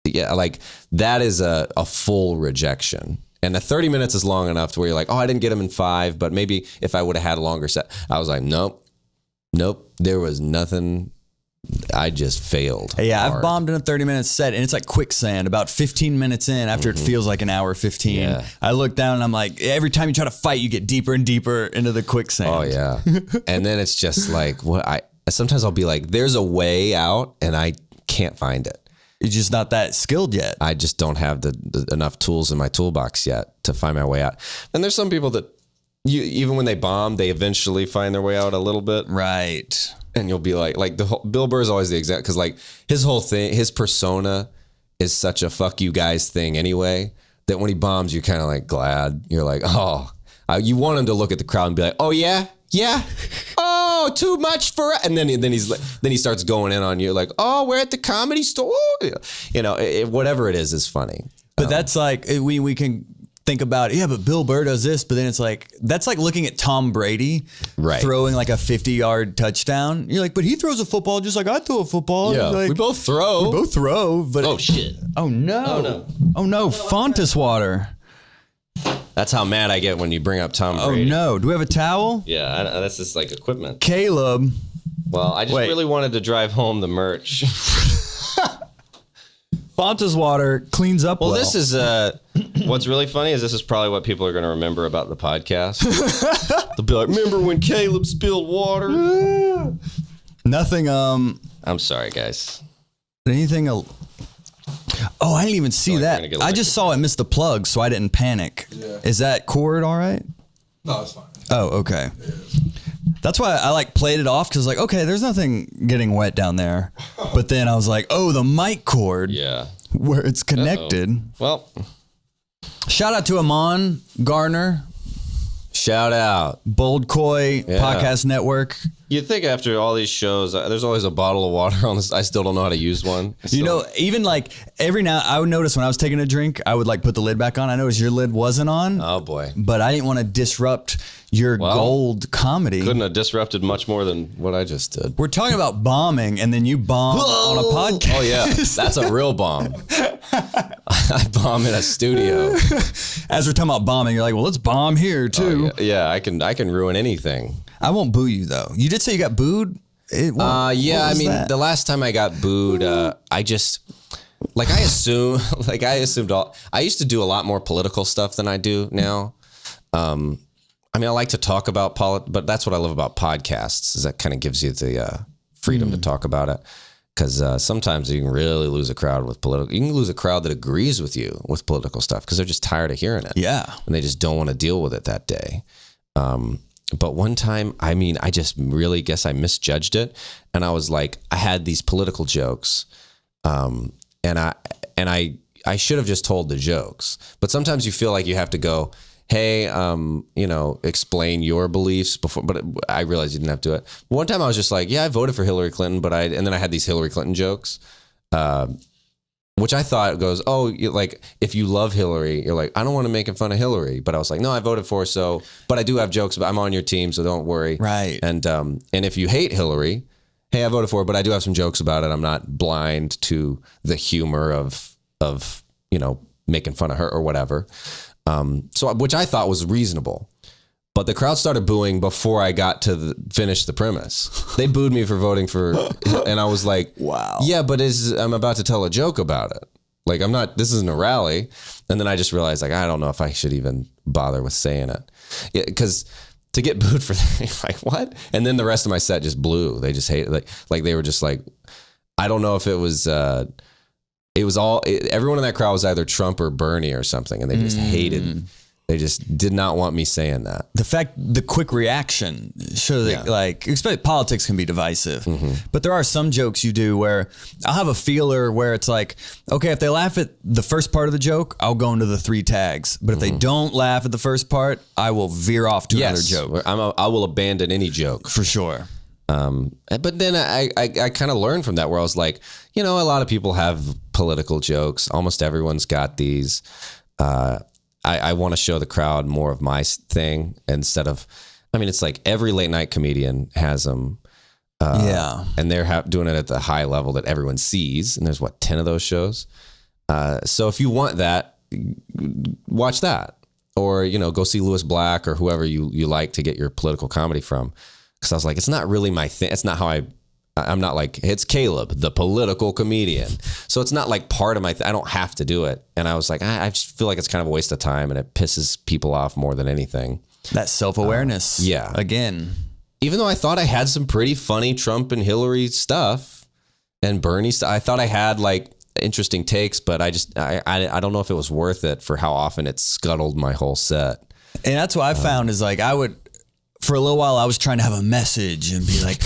Yeah, like that is a full rejection. And the 30 minutes is long enough to where you're like, oh, I didn't get them in 5, but maybe if I would have had a longer set. I was like, nope. There was nothing. I just failed. Yeah, hard. I've bombed in a 30-minute set, and it's like quicksand. About 15 minutes in, after it feels like an hour 15, Yeah. I look down and I'm like, every time you try to fight, you get deeper and deeper into the quicksand. Oh yeah. And then it's just like sometimes I'll be like, there's a way out, and I can't find it. You're just not that skilled yet. I just don't have the enough tools in my toolbox yet to find my way out. And there's some people that even when they bomb, they eventually find their way out a little bit. Right. And you'll be like Bill Burr is always the example, because like his whole thing, his persona is such a fuck you guys thing anyway, that when he bombs, you're kind of like glad. You're like, oh, you want him to look at the crowd and be like, oh yeah. Oh, too much for, and then he starts going in on you like, oh, we're at the Comedy Store. You know, whatever it is funny. But that's like we can think about, yeah, but Bill Burr does this, but then it's like, that's like looking at Tom Brady throwing like a 50-yard touchdown. You're like, but he throws a football just like I throw a football. Yeah, like, we both throw. But oh shit. Oh no. Fontus water. That's how mad I get when you bring up Tom Brady. Oh no. Do we have a towel? Yeah, that's just like equipment. Caleb. Well, I just really wanted to drive home the merch. Fontus water cleans up well. This is what's really funny is this is probably what people are going to remember about the podcast. They'll be like, remember when Caleb spilled water? Nothing. I'm sorry, guys. Anything? Oh, I didn't even see that. I just saw it missed the plug, so I didn't panic. Yeah. Is that cord all right? No, it's fine. Oh, okay. That's why I like played it off, because like, okay, there's nothing getting wet down there. But then I was like, oh, the mic cord. Yeah. Where it's connected. Well, shout out to Amon Garner. Shout out. Bold Koi Podcast Network. You'd think after all these shows, there's always a bottle of water on this. I still don't know how to use one. You know, even like every now, I would notice when I was taking a drink, I would like put the lid back on. I noticed your lid wasn't on. Oh boy. But I didn't want to disrupt your gold comedy. Couldn't have disrupted much more than what I just did. We're talking about bombing, and then you bomb on a podcast. Oh yeah, that's a real bomb. I bomb in a studio. As we're talking about bombing, you're like, well, let's bomb here too. Oh, yeah, I can ruin anything. I won't boo you though. You did say you got booed. I mean, the last time I got booed, I just I used to do a lot more political stuff than I do now. I mean, I like to talk about but that's what I love about podcasts, is that kind of gives you the freedom to talk about it. Because sometimes you can really lose a crowd with political. You can lose a crowd that agrees with you with political stuff because they're just tired of hearing it. Yeah, and they just don't want to deal with it that day. But one time, I mean, I just really guess I misjudged it, and I was like, I had these political jokes, and I should have just told the jokes. But sometimes you feel like you have to go, hey, explain your beliefs before, but I realized you didn't have to do it. One time I was just like, yeah, I voted for Hillary Clinton, and then I had these Hillary Clinton jokes, which I thought goes, oh, like if you love Hillary, you're like, I don't want to make fun of Hillary, but I was like, no, I voted for her, but I do have jokes, but I'm on your team, so don't worry. Right. And if you hate Hillary, hey, I voted for her, but I do have some jokes about it. I'm not blind to the humor of making fun of her or whatever. Which I thought was reasonable, but the crowd started booing before I got to finish the premise. They booed me for voting for, and I was like, wow. Yeah, but I'm about to tell a joke about it. Like this isn't a rally. And then I just realized I don't know if I should even bother with saying it. Yeah, because to get booed for that, like what? And then the rest of my set just blew. They just hated like they were just like, I don't know if it was, everyone in that crowd was either Trump or Bernie or something, and they just hated. They just did not want me saying that. The quick reaction shows that especially politics can be divisive, but there are some jokes you do where I'll have a feeler where it's like, okay, if they laugh at the first part of the joke, I'll go into the 3 tags. But if they don't laugh at the first part, I will veer off to another joke. I will abandon any joke for sure. But then I kind of learned from that, where I was like, a lot of people have political jokes. Almost everyone's got these. I want to show the crowd more of my thing instead of, it's like every late night comedian has them. And they're doing it at the high level that everyone sees. And there's 10 of those shows. So if you want that, watch that, or go see Lewis Black or whoever you like to get your political comedy from. Because I was like, it's not really my thing. It's not how I'm not like, it's Caleb, the political comedian. So it's not like part of my I don't have to do it. And I was like, I just feel like it's kind of a waste of time, and it pisses people off more than anything. That self-awareness. Yeah. Again. Even though I thought I had some pretty funny Trump and Hillary stuff and Bernie stuff, I thought I had like interesting takes, but I don't know if it was worth it for how often it scuttled my whole set. And that's what I found is like, for a little while, I was trying to have a message and be like,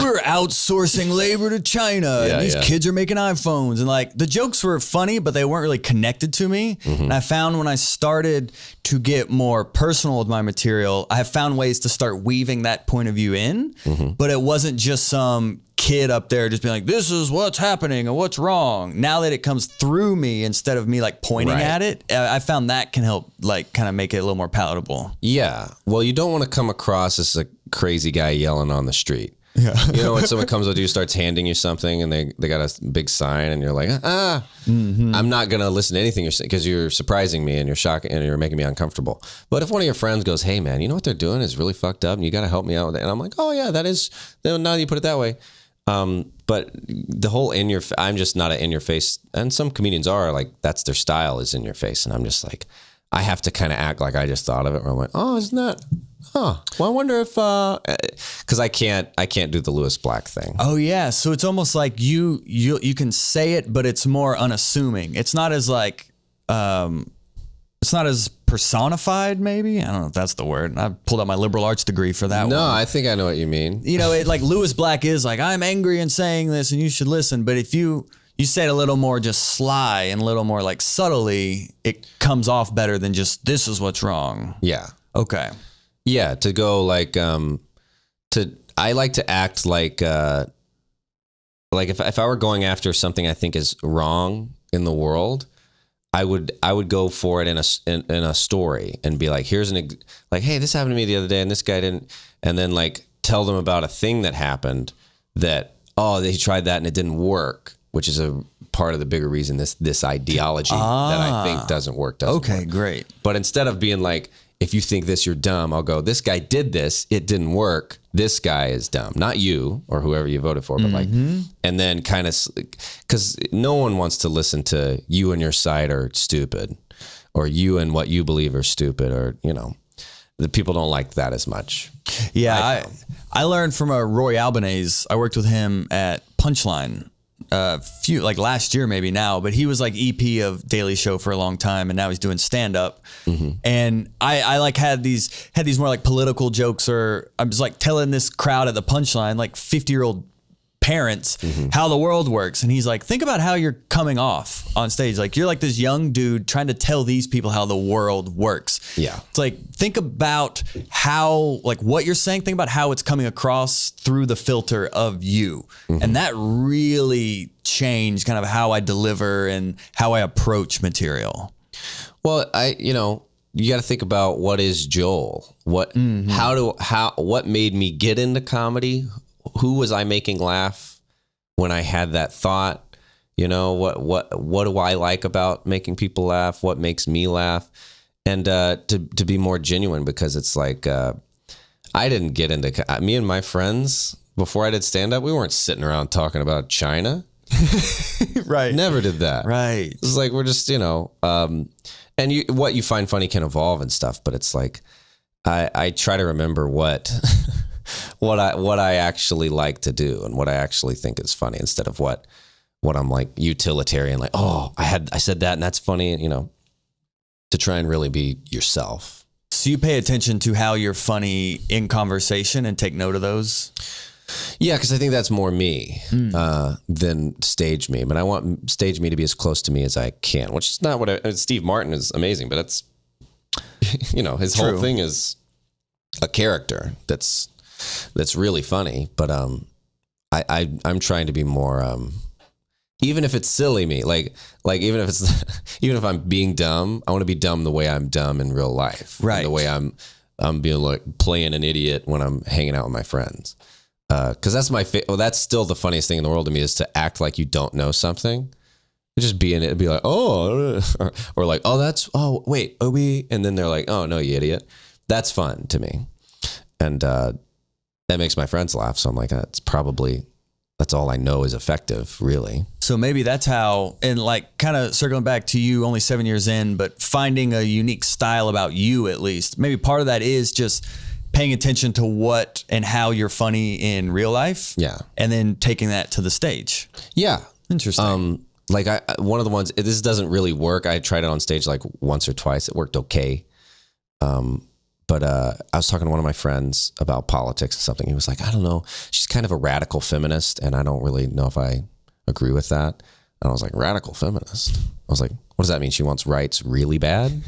we're outsourcing labor to China, and these kids are making iPhones. And like, the jokes were funny, but they weren't really connected to me. And I found when I started to get more personal with my material, I have found ways to start weaving that point of view in, but it wasn't just some kid up there just being like, this is what's happening and what's wrong. Now that it comes through me instead of me like pointing at it, I found that can help like kind of make it a little more palatable. Yeah. Well, you don't want to come across as a crazy guy yelling on the street. Yeah. When someone comes up to you, starts handing you something, and they got a big sign, and you're like, I'm not going to listen to anything you're saying because you're surprising me and you're shocking and you're making me uncomfortable. But if one of your friends goes, hey man, you know what they're doing is really fucked up and you got to help me out with it. And I'm like, oh yeah, that is, now that you put it that way. But the whole I'm just not an in your face, and some comedians are like, that's their style, is in your face. And I'm just like, I have to kind of act like I just thought of it, where I'm like, oh, isn't that, well, I wonder if, cause I can't do the Lewis Black thing. Oh yeah. So it's almost like you can say it, but it's more unassuming. It's not as like, it's not as personified, maybe. I don't know if that's the word. I pulled out my liberal arts degree for that one. No, I think I know what you mean. It like Lewis Black is like, I'm angry and saying this and you should listen. But if you say it a little more just sly and a little more like subtly, it comes off better than just, this is what's wrong. Yeah. Okay. Yeah. To go like, I like to act like if I were going after something I think is wrong in the world, I would go for it in a story and be like, here's like, hey, this happened to me the other day and this guy didn't, and then like tell them about a thing that happened that, oh, they tried that and it didn't work, which is a part of the bigger reason this ideology that I think doesn't work. Okay, great. But instead of being like, if you think this, you're dumb, I'll go, this guy did this, it didn't work, this guy is dumb. Not you or whoever you voted for, but like, and then kind of, because no one wants to listen to you and your side are stupid, or you and what you believe are stupid, or, the people don't like that as much. Yeah, I learned from a Roy Albanese. I worked with him at Punchline like last year maybe now, but he was like EP of Daily Show for a long time, and now he's doing stand-up. And I like had these more like political jokes, or I was like telling this crowd at the Punchline, like 50-year-old parents, how the world works. And he's like, think about how you're coming off on stage. Like, you're like this young dude trying to tell these people how the world works. Yeah. It's like, think about how, like what you're saying, think about how it's coming across through the filter of you. And that really changed kind of how I deliver and how I approach material. Well, you got to think about, what is Joel? What made me get into comedy? Who was I making laugh when I had that thought? What do I like about making people laugh? What makes me laugh? And to be more genuine, because it's like, I didn't get into, me and my friends before I did stand up, we weren't sitting around talking about China. Right. Never did that. Right. It's like, we're just, and what you find funny can evolve and stuff, but it's like, I try to remember what I actually like to do and what I actually think is funny, instead of what I'm like utilitarian, like, oh, I said that and that's funny, to try and really be yourself. So you pay attention to how you're funny in conversation and take note of those? Yeah, because I think that's more me than stage me. But I want stage me to be as close to me as I can, which is not what Steve Martin is amazing, but that's, his whole thing is a character that's really funny. But I'm trying to be more, even if it's silly me, like even if I'm being dumb, I want to be dumb the way I'm dumb in real life, right? The way I'm being like playing an idiot when I'm hanging out with my friends. Because that's that's still the funniest thing in the world to me, is to act like you don't know something, Just be in it and be like, oh, or like, oh, wait, Obi. And then they're like, oh, no, you idiot. That's fun to me. And that makes my friends laugh. So I'm like, that's all I know is effective, really. So maybe that's how, and like kind of circling back to you only 7 years in, but finding a unique style about you at least. Maybe part of that is just paying attention to what and how you're funny in real life. Yeah. And then taking that to the stage. Yeah. Interesting. Like one of the ones, this doesn't really work. I tried it on stage like once or twice. It worked okay. But I was talking to one of my friends about politics and something. He was like, I don't know. She's kind of a radical feminist, and I don't really know if I agree with that. And I was like, radical feminist? I was like, what does that mean? She wants rights really bad?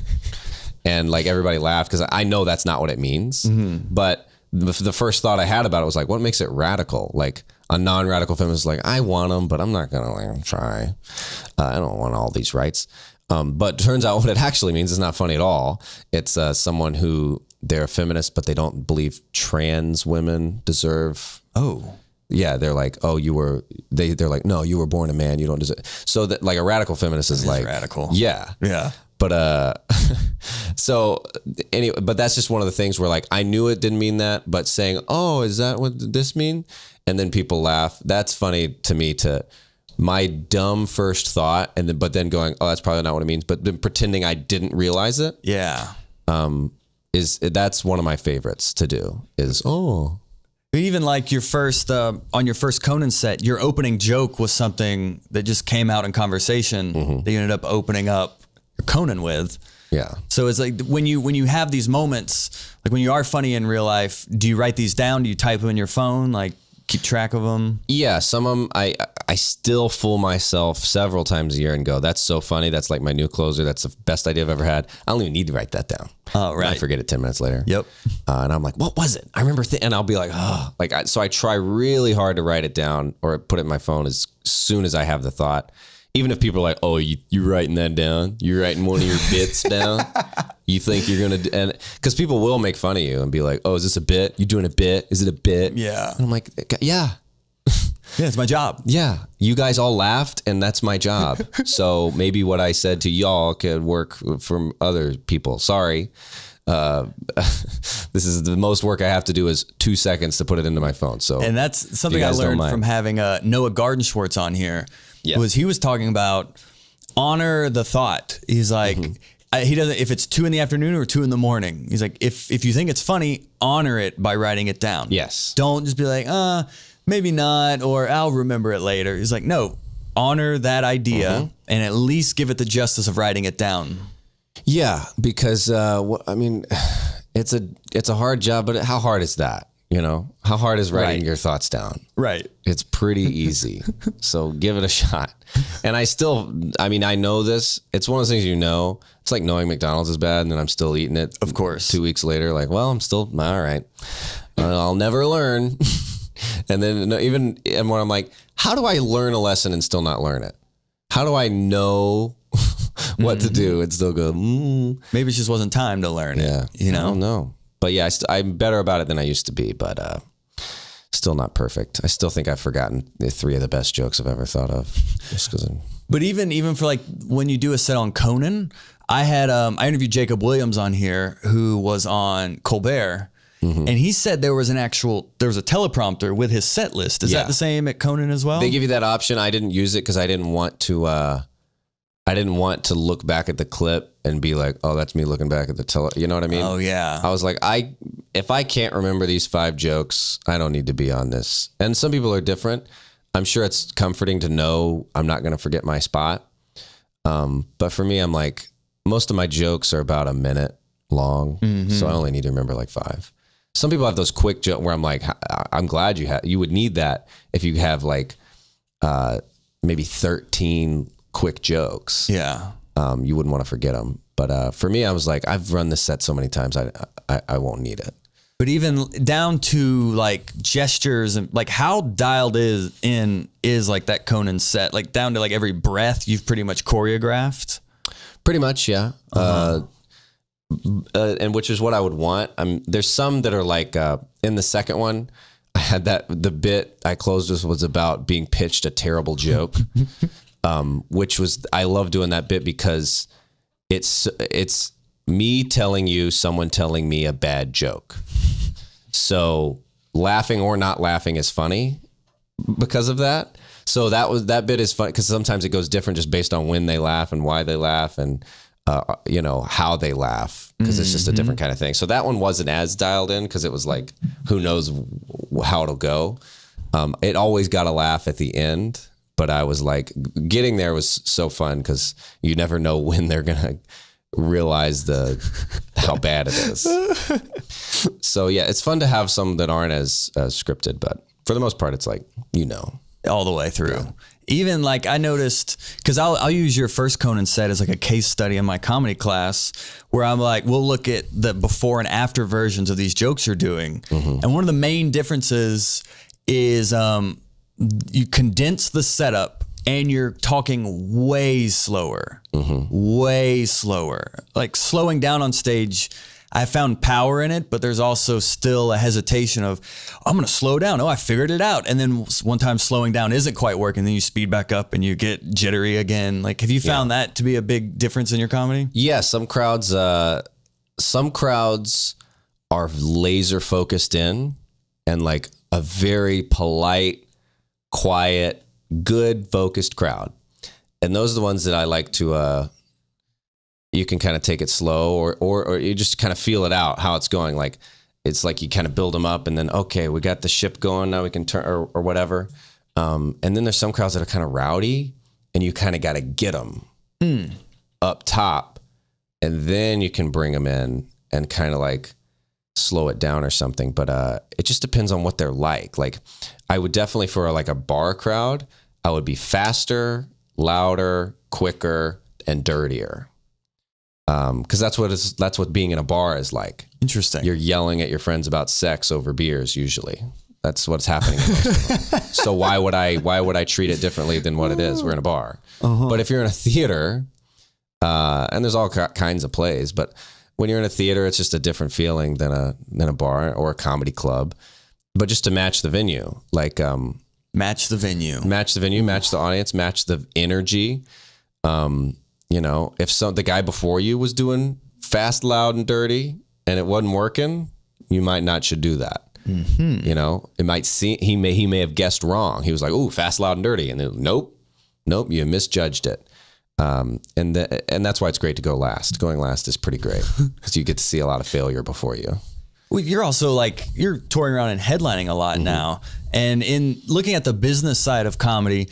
And like everybody laughed because I know that's not what it means. Mm-hmm. But the first thought I had about it was like, what makes it radical? Like a non-radical feminist is like, I want them, but I'm not going to like try. I don't want all these rights. But turns out what it actually means is not funny at all. It's someone who they're a feminist, but they don't believe trans women deserve. Oh, yeah. They're like, oh, they're like, no, you were born a man. You don't deserve. So that like a radical feminist is like radical. Yeah. Yeah. But, so anyway, but that's just one of the things where like, I knew it didn't mean that, but saying, oh, is that what this mean? And then people laugh. That's funny to me, to my dumb first thought. But then going, oh, that's probably not what it means. But then pretending I didn't realize it. Yeah. That's one of my favorites to do is, oh, even like your first, on your first Conan set, your opening joke was something that just came out in conversation that you ended up opening up your Conan with. Yeah. So it's like when you have these moments, like when you are funny in real life, do you write these down? Do you type them in your phone? Like keep track of them? Yeah. Some of them, I still fool myself several times a year and go, that's so funny. That's like my new closer. That's the best idea I've ever had. I don't even need to write that down. Oh, right. I forget it 10 minutes later. Yep. And I'm like, what was it? I remember, and I'll be like, oh, so I try really hard to write it down or put it in my phone as soon as I have the thought. Even if people are like, oh, you writing that down? You're writing one of your bits down? You think you're going to, and because people will make fun of you and be like, oh, is this a bit? You doing a bit? Is it a bit? Yeah. And I'm like, yeah. Yeah, it's my job. Yeah. You guys all laughed and that's my job. So maybe what I said to y'all could work for other people. Sorry. This is the most work I have to do is 2 seconds to put it into my phone. So, and that's something I learned from having Noah Gardenschwartz on here. Yeah. He was talking about honor the thought. He's like, he doesn't, if it's 2 PM or 2 AM. He's like, if you think it's funny, honor it by writing it down. Yes. Don't just be like, maybe not, or I'll remember it later. He's like, no, honor that idea and at least give it the justice of writing it down. Yeah, because I mean, it's a hard job, but how hard is that? You know, how hard is writing your thoughts down? Right. It's pretty easy. So give it a shot. And I know this. It's one of those things, it's like knowing McDonald's is bad and then I'm still eating it. Of course. 2 weeks later, like, well, I'm still, all right. I'll never learn. And then when I'm like, how do I learn a lesson and still not learn it? How do I know what to do and still go, Maybe it just wasn't time to learn it. I don't know. But yeah, I'm better about it than I used to be, but still not perfect. I still think I've forgotten the 3 of the best jokes I've ever thought of. Just because. But even for like when you do a set on Conan, I interviewed Jacob Williams on here who was on Colbert. And he said there was a teleprompter with his set list. Is that the same at Conan as well? They give you that option. I didn't use it because I didn't want to look back at the clip and be like, oh, that's me looking back at the you know what I mean? Oh yeah. I was like, if I can't remember these 5 jokes, I don't need to be on this. And some people are different. I'm sure it's comforting to know I'm not going to forget my spot. But for me, I'm like, most of my jokes are about a minute long. So I only need to remember like 5. Some people have those quick jokes where I'm like, I'm glad you would need that if you have like maybe 13 quick jokes. Yeah. You wouldn't want to forget them. But for me, I was like, I've run this set so many times, I won't need it. But even down to like gestures and like how dialed is like that Conan set, like down to like every breath you've pretty much choreographed. Pretty much, yeah. And which is what I would want. There's some that are like in the second one, I had the bit I closed with was about being pitched a terrible joke. which was, I love doing that bit because it's me telling you, someone telling me a bad joke. So laughing or not laughing is funny because of that. So that bit is fun because sometimes it goes different just based on when they laugh and why they laugh and how they laugh, because it's just a different kind of thing. So that one wasn't as dialed in because it was like, who knows how it'll go. It always got a laugh at the end, but I was like, getting there was so fun because you never know when they're gonna realize how bad it is. So yeah, it's fun to have some that aren't as scripted, but for the most part, it's like, all the way through. Yeah. Even like I noticed, because I'll use your first Conan set as like a case study in my comedy class, where I'm like, we'll look at the before and after versions of these jokes you're doing. And one of the main differences is you condense the setup and you're talking way slower, way slower. Like slowing down on stage, I found power in it, but there's also still a hesitation of, I'm going to slow down. Oh, I figured it out. And then one time slowing down isn't quite working. Then you speed back up and you get jittery again. Like, have you found that to be a big difference in your comedy? Yeah. Some crowds are laser focused in, and like a very polite, quiet, good focused crowd. And those are the ones that I like to, you can kind of take it slow or you just kind of feel it out how it's going. Like, it's like you kind of build them up and then, okay, we got the ship going. Now we can turn or whatever. And then there's some crowds that are kind of rowdy and you kind of got to get them up top, and then you can bring them in and kind of like slow it down or something. But it just depends on what they're like. Like, I would definitely, for like a bar crowd, I would be faster, louder, quicker, and dirtier. Because that's what being in a bar is like. Interesting. You're yelling at your friends about sex over beers usually. That's what's happening. So why would I treat it differently than what it is? We're in a bar. But if you're in a theater, and there's all kinds of plays, but when you're in a theater, it's just a different feeling than a bar or a comedy club. But just to match the venue, like match the venue, match the audience, match the energy. If the guy before you was doing fast, loud, and dirty, and it wasn't working, you might not should do that. It might seem he may have guessed wrong. He was like, "Ooh, fast, loud, and dirty," and then, nope, you misjudged it. And that's why it's great to go last. Going last is pretty great because you get to see a lot of failure before you. Well, you're also like, you're touring around and headlining a lot now, and in looking at the business side of comedy.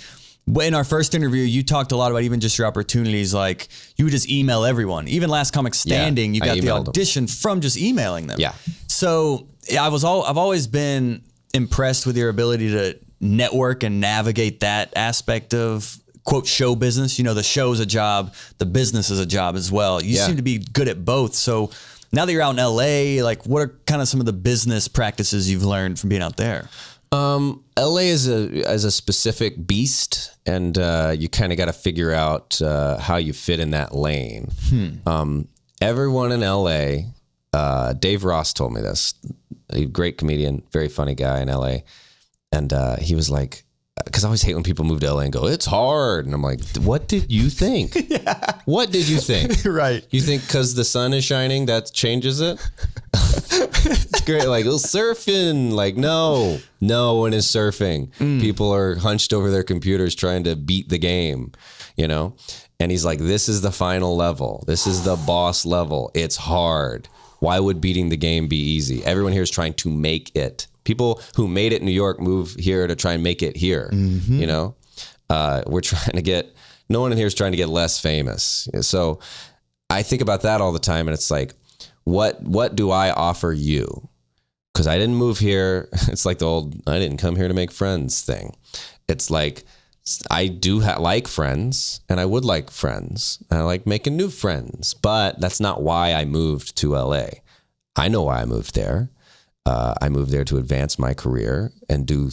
In our first interview, you talked a lot about even just your opportunities. Like, you would just email everyone. Even Last Comic Standing, you got the audition from just emailing them. Yeah. So I've always been impressed with your ability to network and navigate that aspect of, quote, show business. The show's a job, the business is a job as well. You seem to be good at both. So now that you're out in LA, like, what are kind of some of the business practices you've learned from being out there? LA is a specific beast, and you kind of got to figure out how you fit in that lane. Everyone in LA, Dave Ross told me this, a great comedian, very funny guy in LA, and he was like, because I always hate when people move to LA and go, it's hard, and I'm like, what did you think? What did you think? Right. You think because the sun is shining that changes it? It's great. Like, surfing. Like, no one is surfing. People are hunched over their computers trying to beat the game, And he's like, this is the final level. This is the boss level. It's hard. Why would beating the game be easy? Everyone here is trying to make it. People who made it in New York move here to try and make it here. We're trying to get, no one in here is trying to get less famous. So I think about that all the time, and it's like, what do I offer you? Because I didn't move here. It's like the old, I didn't come here to make friends thing. It's like, I do like friends, and I would like friends. I like making new friends, but that's not why I moved to LA. I know why I moved there. I moved there to advance my career and do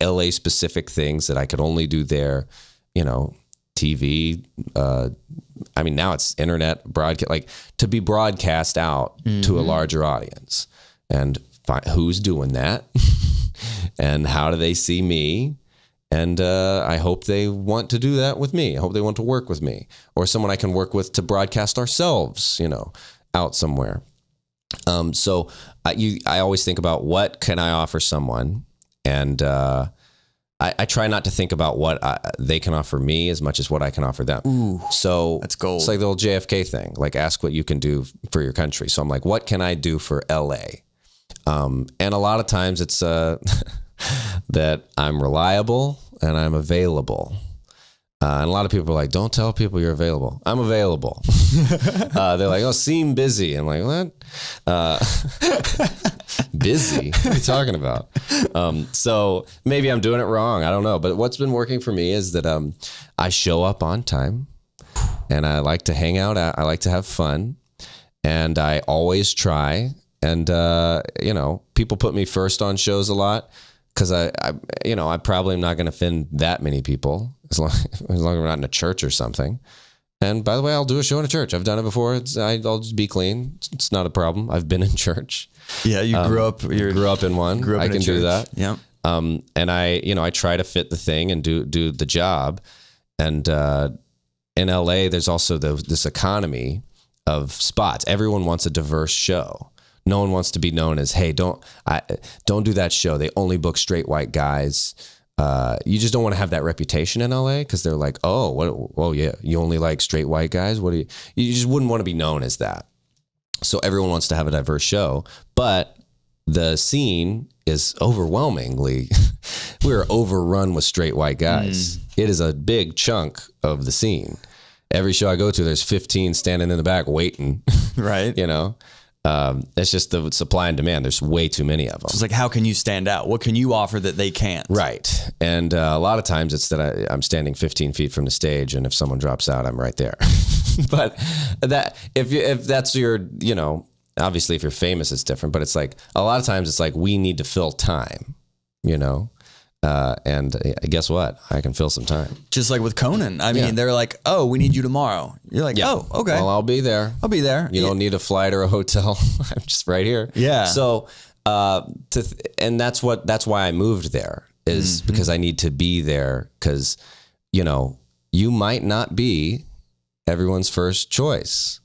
LA specific things that I could only do there, TV. Now it's internet broadcast, like to be broadcast out to a larger audience, and who's doing that and how do they see me? And I hope they want to do that with me. I hope they want to work with me, or someone I can work with to broadcast ourselves, out somewhere. So I always think about what can I offer someone, and I try not to think about what they can offer me as much as what I can offer them. Ooh, so that's gold. It's like the old JFK thing, like ask what you can do for your country. So I'm like, what can I do for LA? And a lot of times it's that I'm reliable and I'm available. And a lot of people are like, don't tell people you're available. I'm available. They're like, oh, seem busy. I'm like, what? Busy? What are you talking about? So maybe I'm doing it wrong. I don't know. But what's been working for me is that I show up on time, and I like to hang out. I like to have fun, and I always try. And, people put me first on shows a lot because I probably am not going to offend that many people as long as we're not in a church or something. And by the way, I'll do a show in a church. I've done it before. I'll just be clean. It's not a problem. I've been in church. Yeah, you grew up. Grew up in one. I can do that. Yeah. And I try to fit the thing and do the job. And in LA, there's also this economy of spots. Everyone wants a diverse show. No one wants to be known as, hey, don't do that show. They only book straight white guys. You just don't want to have that reputation in LA because they're like, oh, yeah, you only like straight white guys. You just wouldn't want to be known as that. So everyone wants to have a diverse show, but the scene is overwhelmingly, we're overrun with straight white guys. It is a big chunk of the scene. Every show I go to, there's 15 standing in the back waiting. Right. It's just the supply and demand. There's way too many of them. So it's like, how can you stand out? What can you offer that they can't? Right. And a lot of times it's that I'm standing 15 feet from the stage, and if someone drops out, I'm right there. But that if that's your, obviously if you're famous, it's different. But it's like a lot of times it's like we need to fill time, and guess what? I can fill some time. Just like with Conan. I mean, they're like, oh, we need you tomorrow. You're like, oh, okay. Well, I'll be there. You don't need a flight or a hotel. I'm just right here. Yeah. So, and that's why I moved there is because I need to be there because, you might not be everyone's first choice.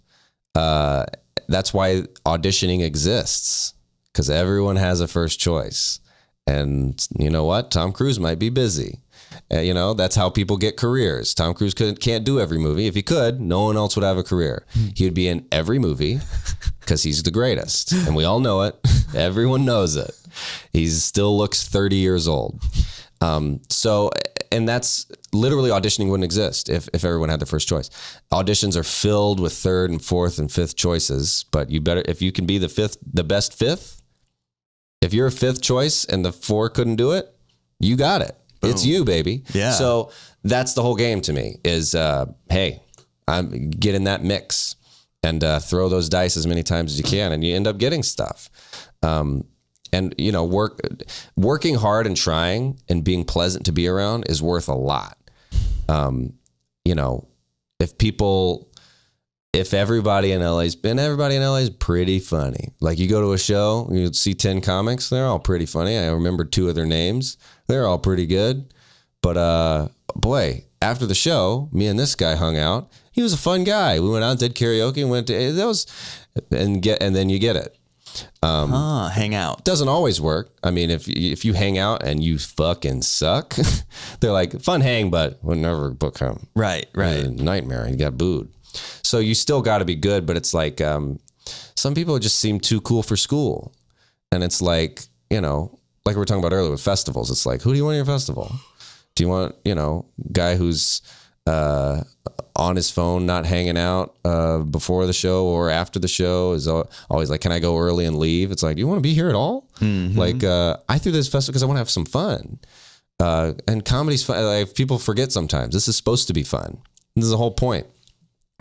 That's why auditioning exists, because everyone has a first choice. And you know what? Tom Cruise might be busy. That's how people get careers. Tom Cruise can't do every movie. If he could, no one else would have a career. He would be in every movie because he's the greatest. And we all know it. Everyone knows it. He still looks 30 years old. And that's literally auditioning wouldn't exist if everyone had their first choice. Auditions are filled with third and fourth and fifth choices, but if you can be the best fifth, if you're a fifth choice and the four couldn't do it, you got it. Boom. It's you, baby. Yeah. So that's the whole game to me is, hey, get in that mix and throw those dice as many times as you can, and you end up getting stuff. And working hard and trying and being pleasant to be around is worth a lot. If everybody in LA is pretty funny. Like you go to a show, you see 10 comics, they're all pretty funny. I remember 2 of their names. They're all pretty good. But boy, after the show, me and this guy hung out. He was a fun guy. We went out, did karaoke, and then you get it. Hang out. Doesn't always work. I mean, if you hang out and you fucking suck, they're like, fun hang, but we'll never book him. Right. Nightmare. He got booed. So you still got to be good, but it's like some people just seem too cool for school. And it's like, like we were talking about earlier with festivals. It's like, who do you want at your festival? Do you want, guy who's on his phone, not hanging out before the show or after the show, is always like, can I go early and leave? It's like, do you want to be here at all? Mm-hmm. Like, I threw this festival because I want to have some fun. And comedy's fun. Like, people forget sometimes. This is supposed to be fun. This is the whole point.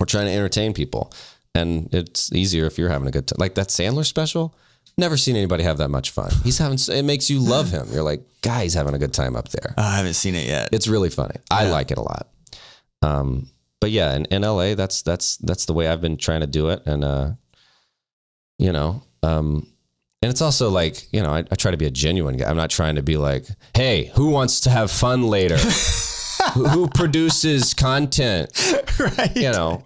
We're trying to entertain people. And it's easier if you're having a good time. Like that Sandler special, never seen anybody have that much fun. It makes you love him. You're like, guy's having a good time up there. I haven't seen it yet. It's really funny. I like it a lot. But yeah, in LA, that's the way I've been trying to do it. And, And it's also like, you know, I try to be a genuine guy. I'm not trying to be like, hey, who wants to have fun later? who produces content? Right. You know,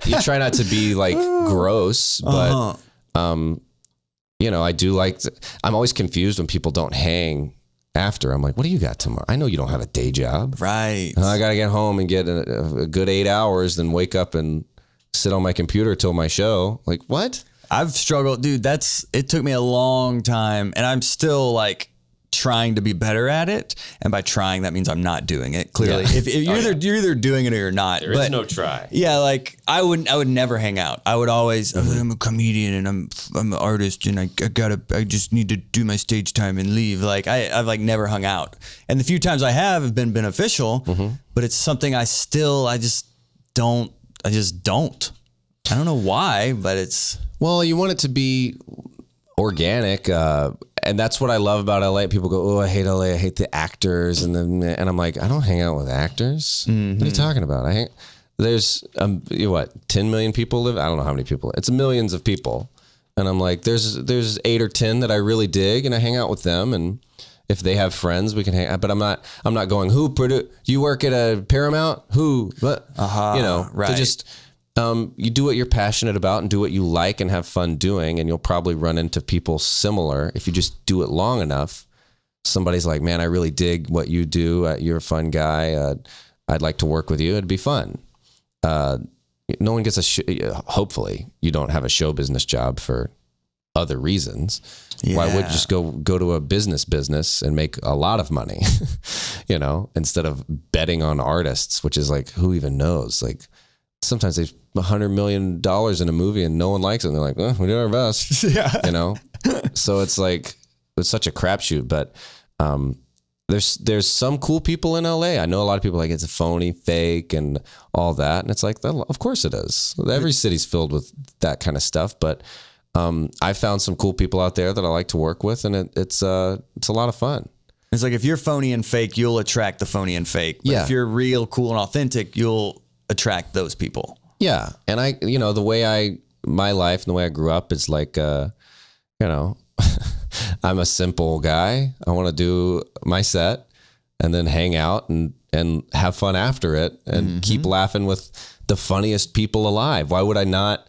you try not to be like gross, but, you know, I do like, I'm always confused when people don't hang after. I'm like, what do you got tomorrow? I know you don't have a day job. Right. I got to get home and get a good 8 hours, then wake up and sit on my computer till my show. Like, what? I've struggled, dude. It took me a long time, and I'm still like trying to be better at it. And by trying, that means I'm not doing it. Clearly, if you're either doing it or you're not. There is no try. Yeah, like I would never hang out. I would always. I'm a comedian and I'm an artist, and I just need to do my stage time and leave. Like I've like never hung out, and the few times I have been beneficial. But it's something I just don't. I don't know why, but it's. Well, you want it to be organic, and that's what I love about LA. People go, "Oh, I hate LA. I hate the actors," and I'm like, I don't hang out with actors. What are you talking about? There's 10 million people live. I don't know how many people. It's millions of people, and I'm like, there's 8 or 10 that I really dig, and I hang out with them, and if they have friends, we can hang out. But I'm not going. You work at a Paramount? Who? What? You know, right. To just. You do what you're passionate about and do what you like and have fun doing, and you'll probably run into people similar. If you just do it long enough, somebody's like, man, I really dig what you do. You're a fun guy. I'd like to work with you. It'd be fun. No one gets hopefully you don't have a show business job for other reasons. Yeah. Why would you just go to a business and make a lot of money, you know, instead of betting on artists, which is like, who even knows? Like, sometimes they $100 million in a movie and no one likes it. And they're like, we did our best. Yeah. You know? So it's like, it's such a crapshoot, but, there's some cool people in LA. I know a lot of people like it's a phony, fake and all that. And it's like, of course it is. Every city's filled with that kind of stuff. But, I found some cool people out there that I like to work with, and it's a lot of fun. It's like, if you're phony and fake, you'll attract the phony and fake. But if you're real, cool and authentic, you'll attract those people. Yeah. And my life and the way I grew up is like, you know, I'm a simple guy. I want to do my set and then hang out and have fun after it and keep laughing with the funniest people alive. Why would I not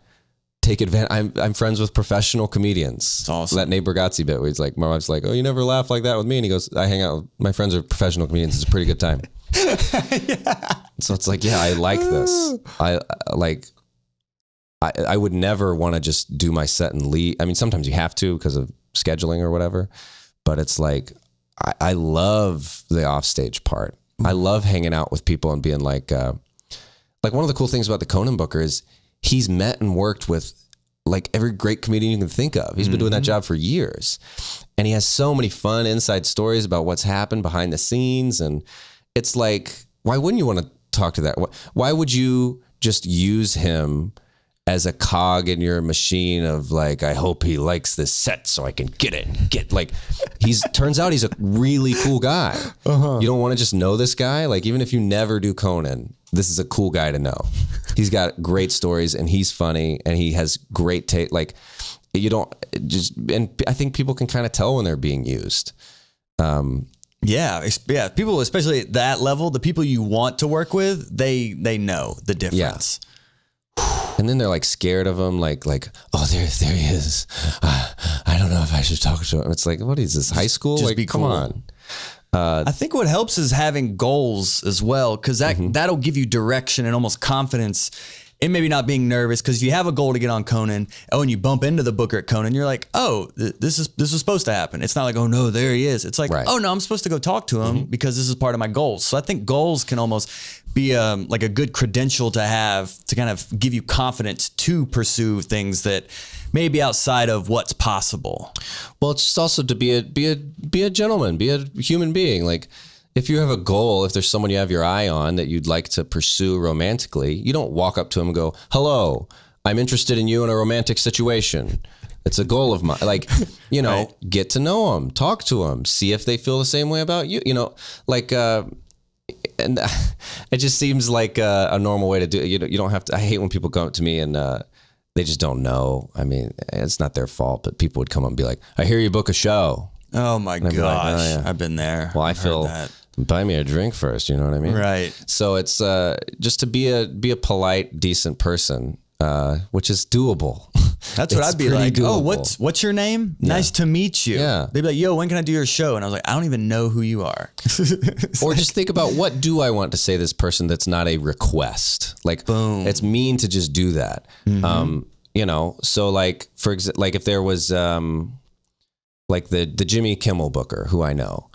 take advantage? I'm friends with professional comedians. It's awesome. That Nate Bargatze bit where he's like, my wife's like, oh, you never laugh like that with me. And he goes, I hang out with my friends are professional comedians. It's a pretty good time. Yeah. So it's like, yeah, I like this. I would never want to just do my set and leave. I mean, sometimes you have to because of scheduling or whatever, but it's like, I love the offstage part. I love hanging out with people and being like one of the cool things about the Conan Booker is he's met and worked with like every great comedian you can think of. He's been doing that job for years, and he has so many fun inside stories about what's happened behind the scenes. And it's like, why wouldn't you want to talk to that? Why would you just use him as a cog in your machine of like, I hope he likes this set so I can get like, turns out he's a really cool guy. You don't want to just know this guy. Like, even if you never do Conan, this is a cool guy to know. He's got great stories and he's funny and he has great taste. Like, you don't just, and I think people can kind of tell when they're being used. Yeah. People, especially at that level, the people you want to work with, they know the difference. Yeah. And then they're like scared of him, like, oh, there he is. I don't know if I should talk to him. It's like, what is this, high school? Just like, be come cool. on. I think what helps is having goals as well, because that'll give you direction and almost confidence in maybe not being nervous. Because if you have a goal to get on Conan, and you bump into the booker at Conan, you're like, oh, this is supposed to happen. It's not like, oh no, there he is. It's like, oh no, I'm supposed to go talk to him because this is part of my goals. So I think goals can almost be like a good credential to have to kind of give you confidence to pursue things that may be outside of what's possible. Well, it's just also to be a gentleman, be a human being. Like, if you have a goal, if there's someone you have your eye on that you'd like to pursue romantically, you don't walk up to him and go, hello, I'm interested in you in a romantic situation. It's a goal of mine. Like, you know, get to know them, talk to them, see if they feel the same way about you. You know, like, and it just seems like a normal way to do it. You don't have to. I hate when people come up to me and they just don't know. I mean, it's not their fault, but people would come up and be like, I hear you book a show. Oh my gosh. Like, oh, yeah. I've been there. Well, I feel that. Buy me a drink first. You know what I mean? Right. So it's just to be a polite, decent person, which is doable. That's what I'd be like. Doable. Oh, what's your name? Yeah. Nice to meet you. Yeah. They'd be like, yo, when can I do your show? And I was like, I don't even know who you are. Or just think about, what do I want to say to this person that's not a request? Like, boom. It's mean to just do that. So like, for example, like if there was like the Jimmy Kimmel booker who I know,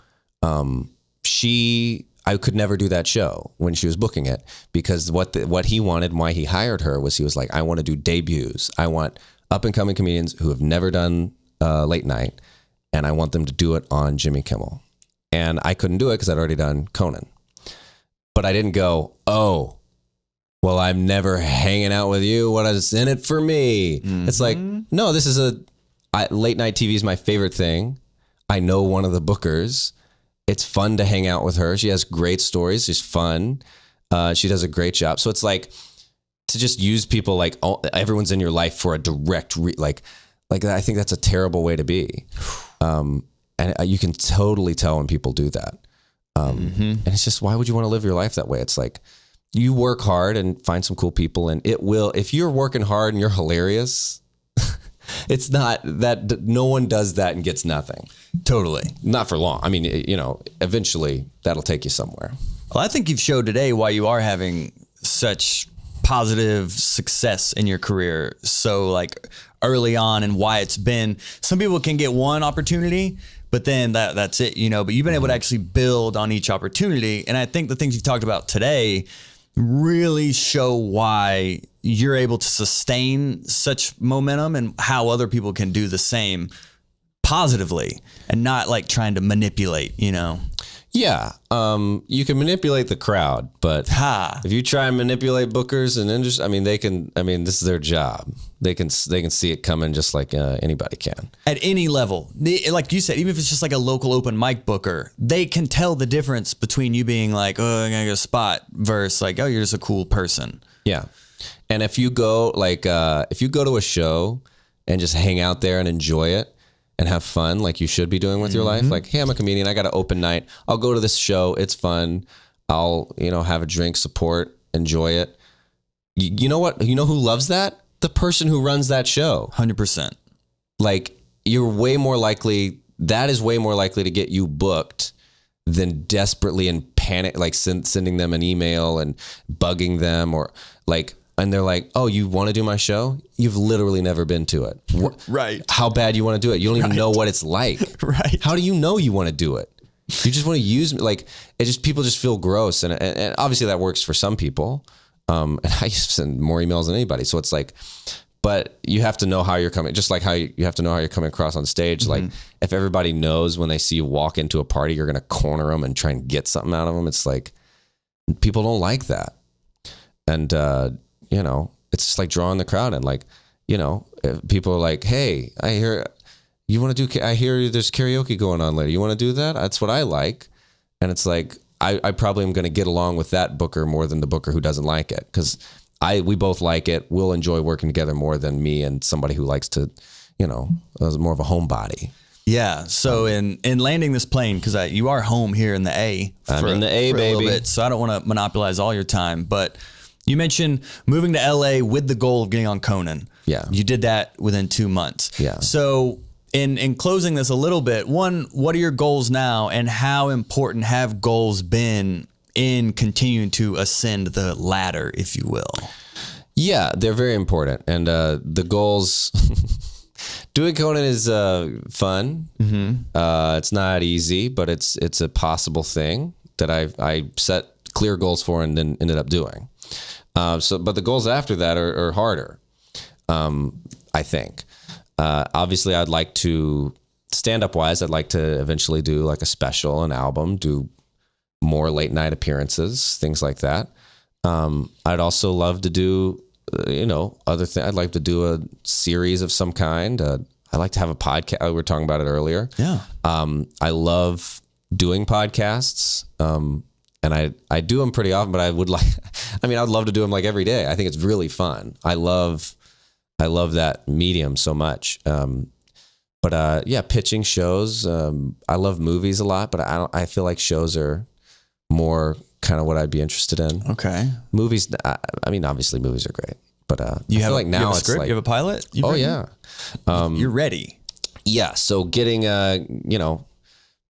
I could never do that show when she was booking it, because what he wanted and why he hired her was, he was like, I want to do debuts. I want up and coming comedians who have never done late night, and I want them to do it on Jimmy Kimmel. And I couldn't do it because I'd already done Conan. But I didn't go, oh, well, I'm never hanging out with you. What is in it for me? Mm-hmm. It's like, no, this is late night TV is my favorite thing. I know one of the bookers. It's fun to hang out with her. She has great stories. She's fun. She does a great job. So it's like, to just use people like, oh, everyone's in your life for a direct, like I think that's a terrible way to be. And you can totally tell when people do that. And it's just, why would you want to live your life that way? It's like, you work hard and find some cool people, and it will, if you're working hard and you're hilarious, it's not that, no one does that and gets nothing. Totally. Not for long. I mean, eventually that'll take you somewhere. Well, I think you've showed today why you are having such positive success in your career so like early on, and why it's been, some people can get one opportunity, but then that's it, but you've been able to actually build on each opportunity. And I think the things you've talked about today really show why you're able to sustain such momentum, and how other people can do the same positively and not like trying to manipulate, Yeah. You can manipulate the crowd, but if you try and manipulate bookers and industry, this is their job. They can see it coming just like anybody can. At any level. Like you said, even if it's just like a local open mic booker, they can tell the difference between you being like, oh, I gotta get a spot, versus like, oh, you're just a cool person. Yeah. And if you go to a show and just hang out there and enjoy it and have fun, like you should be doing with your life, like, hey, I'm a comedian, I got an open night, I'll go to this show, it's fun, I'll have a drink, support, enjoy it. You know what? You know who loves that? The person who runs that show. 100%. Like, you're way more likely, that is way more likely to get you booked than desperately in panic, like sending them an email and bugging them, or like, and they're like, oh, you want to do my show? You've literally never been to it. Right. How bad you want to do it? You don't even know what it's like. Right. How do you know you want to do it? You just want to use me. Like, people just feel gross. And obviously that works for some people. And I used to send more emails than anybody. So it's like, but you have to know how you're coming, just like how you have to know how you're coming across on stage. Like, if everybody knows when they see you walk into a party, you're going to corner them and try and get something out of them. It's like, people don't like that. And, it's just like drawing the crowd in. Like, if people are like, hey, I hear there's karaoke going on later. You want to do that? That's what I like. And it's like, I probably am going to get along with that booker more than the booker who doesn't like it. Because we both like it. We'll enjoy working together more than me and somebody who likes to, more of a homebody. Yeah. So in landing this plane, because you are home here in the A. I'm in the A, baby. A little bit, so I don't want to monopolize all your time, but you mentioned moving to LA with the goal of getting on Conan. Yeah. You did that within 2 months. Yeah. So in closing this a little bit, one, what are your goals now, and how important have goals been in continuing to ascend the ladder, if you will? Yeah, they're very important. And the goals, doing Conan is fun. It's not easy, but it's a possible thing that I set clear goals for and then ended up doing. But the goals after that are harder, I think. Obviously, I'd like to, stand-up wise, I'd like to eventually do like a special, an album, do more late night appearances, things like that. I'd also love to do, other things. I'd like to do a series of some kind. I like to have a podcast. We were talking about it earlier. Yeah. I love doing podcasts. And I do them pretty often, but I'd love to do them like every day. I think it's really fun. I love I love that medium so much. But yeah, pitching shows. I love movies a lot, but I feel like shows are more kind of what I'd be interested in. Okay. Movies. I mean, obviously movies are great, but you I have feel like now you have a it's script? like, You have a pilot? yeah. You're ready. Yeah. So getting,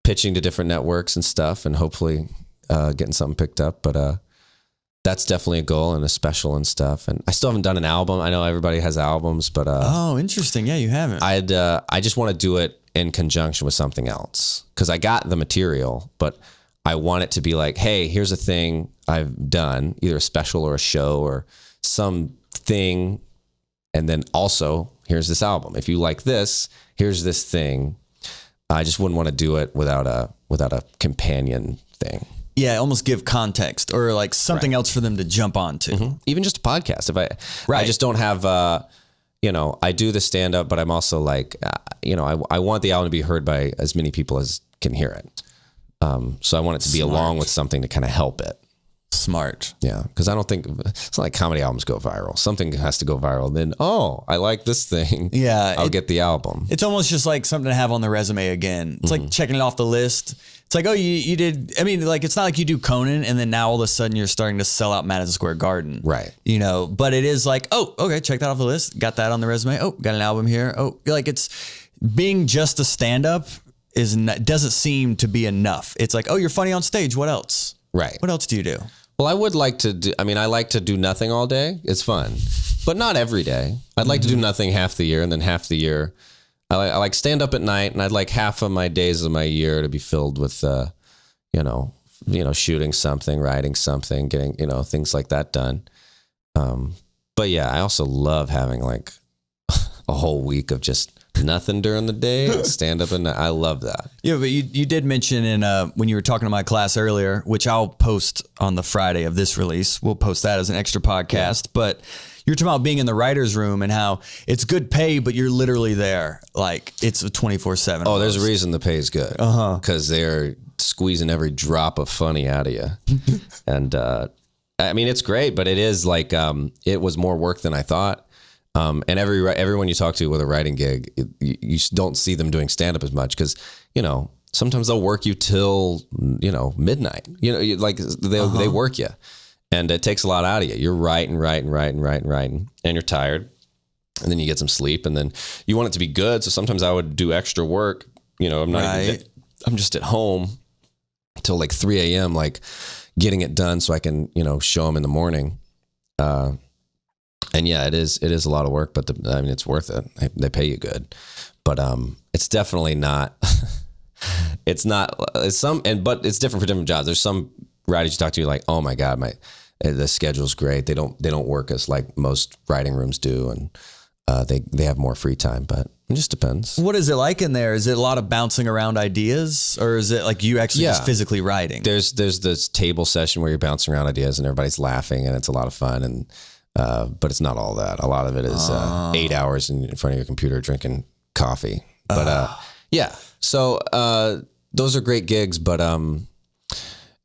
pitching to different networks and stuff, and hopefully getting something picked up. But that's definitely a goal and a special and stuff. And I still haven't done an album. I know everybody has albums, but oh, interesting. Yeah, you haven't. I just want to do it in conjunction with something else, because I got the material, but I want it to be like, hey, here's a thing I've done, either a special or a show or something, and then also here's this album. If you like this, here's this thing. I just wouldn't want to do it without a companion thing. Yeah, almost give context or like something else for them to jump onto. Mm-hmm. Even just a podcast. If I just don't have, I do the stand up, but I'm also like, I want the album to be heard by as many people as can hear it. So I want it to be along with something to kind of help it. Smart. Yeah. Cause I don't think it's not like comedy albums go viral. Something has to go viral. Then, I like this thing. Yeah. I'll get the album. It's almost just like something to have on the resume again. It's like checking it off the list. It's like, oh, you did. I mean, like, it's not like you do Conan and then now all of a sudden you're starting to sell out Madison Square Garden. Right. But it is like, oh, okay, check that off the list. Got that on the resume. Oh, got an album here. Oh, like it's being just a stand-up doesn't seem to be enough. It's like, oh, you're funny on stage. What else? Right. What else do you do? Well, I would like to do, I like to do nothing all day. It's fun, but not every day. I'd like to do nothing half the year, and then half the year, I like stand up at night, and I'd like half of my days of my year to be filled with, shooting something, writing something, getting, things like that done. But yeah, I also love having like a whole week of just nothing during the day, stand up, and I love that. Yeah, but you did mention when you were talking to my class earlier, which I'll post on the Friday of this release. We'll post that as an extra podcast. Yeah. But you're talking about being in the writer's room and how it's good pay, but you're literally there. Like it's a 24/7. Oh, there's a reason the pay is good. Because they're squeezing every drop of funny out of you. And I mean, it's great, but it is like it was more work than I thought. And everyone you talk to with a writing gig, you don't see them doing stand up as much because, sometimes they'll work you till, midnight, they work you, and it takes a lot out of you. You're writing, and you're tired, and then you get some sleep, and then you want it to be good. So sometimes I would do extra work. I'm just at home till like 3 a.m., like getting it done so I can, show them in the morning. And yeah, it is a lot of work, but it's worth it. They pay you good, but it's definitely not. It's not. But it's different for different jobs. There's some writers you talk to, you're like, oh my god, the schedule's great. They don't work as like most writing rooms do, and they have more free time. But it just depends. What is it like in there? Is it a lot of bouncing around ideas, or is it like you actually just physically writing? There's this table session where you're bouncing around ideas and everybody's laughing, and it's a lot of fun and. But it's not all that. A lot of it is 8 hours in front of your computer drinking coffee. But yeah, so those are great gigs. But and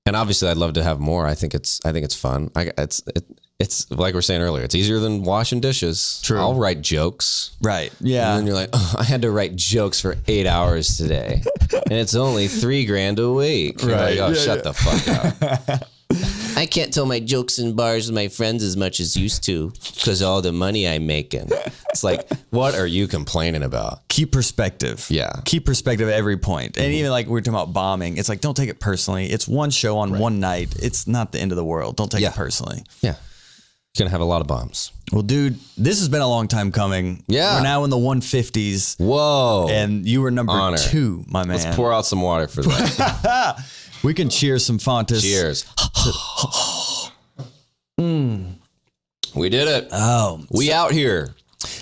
obviously, I'd love to have more. I think it's fun. It's like we were saying earlier. It's easier than washing dishes. True. I'll write jokes. Right. Yeah. And then you're like, I had to write jokes for 8 hours today, and it's only $3,000 a week. You're right. Like, shut the fuck up. I can't tell my jokes in bars with my friends as much as used to because all the money I'm making. It's like, what are you complaining about? Keep perspective. Yeah. Keep perspective at every point. And even like we were talking about bombing, it's like, don't take it personally. It's one show on one night. It's not the end of the world. Don't take it personally. Yeah. You're going to have a lot of bombs. Well, dude, this has been a long time coming. Yeah. We're now in the 150s. Whoa. And you were number 2, my man. Let's pour out some water for that. We can cheers some Fontas. Cheers. We did it. Oh. We out here.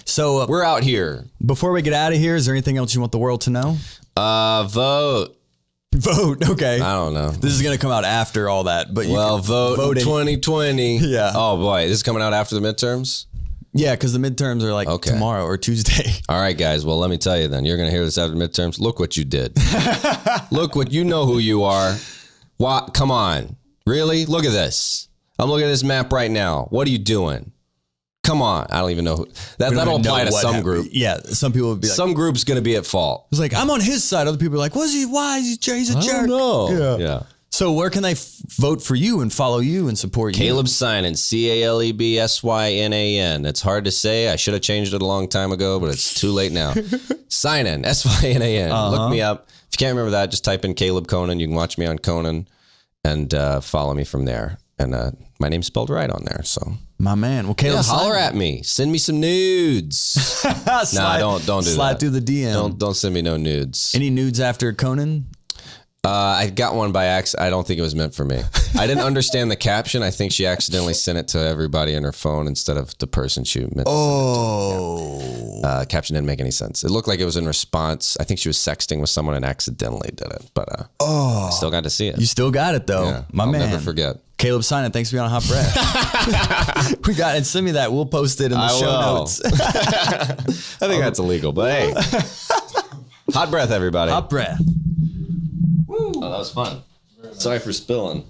So we're out here. Before we get out of here, is there anything else you want the world to know? Vote. Vote. Okay. I don't know. This is going to come out after all that. But vote in 2020. Yeah. Oh, boy. This is coming out after the midterms? Yeah, because the midterms are like tomorrow or Tuesday. All right, guys. Well, let me tell you then. You're going to hear this after midterms. Look what you did. Look what you know who you are. What? Come on. Really? Look at this. I'm looking at this map right now. What are you doing? Come on. I don't even know. That'll apply to some group. Yeah. Some people would be like, some group's going to be at fault. It's like, I'm on his side. Other people are like, why is he he's a jerk? No. Yeah. So where can they vote for you and follow you and support you? Caleb-Synan, Caleb-synan. It's hard to say. I should have changed it a long time ago, but it's too late now. Synan, Synan. Look me up. If you can't remember that, just type in Caleb Conan. You can watch me on Conan and follow me from there. And my name's spelled right on there. So my man. Well, Caleb, holler at me. Send me some nudes. Nah, don't do that. Slide through the DM. Don't send me no nudes. Any nudes after Conan? I got one by accident. I don't think it was meant for me. I didn't understand the caption. I think she accidentally sent it to everybody in her phone instead of the person she meant to send it to. Caption didn't make any sense. It looked like it was in response. I think she was sexting with someone and accidentally did it. But I still got to see it. You still got it, though. Yeah, My I'll man. never forget. Caleb-Synan, thanks for being on Hot Breath. We got it. Send me that. We'll post it in the show notes. I think that's illegal, but hey. Hot breath, everybody. Hot Breath. Oh, that was fun. Sorry for spilling.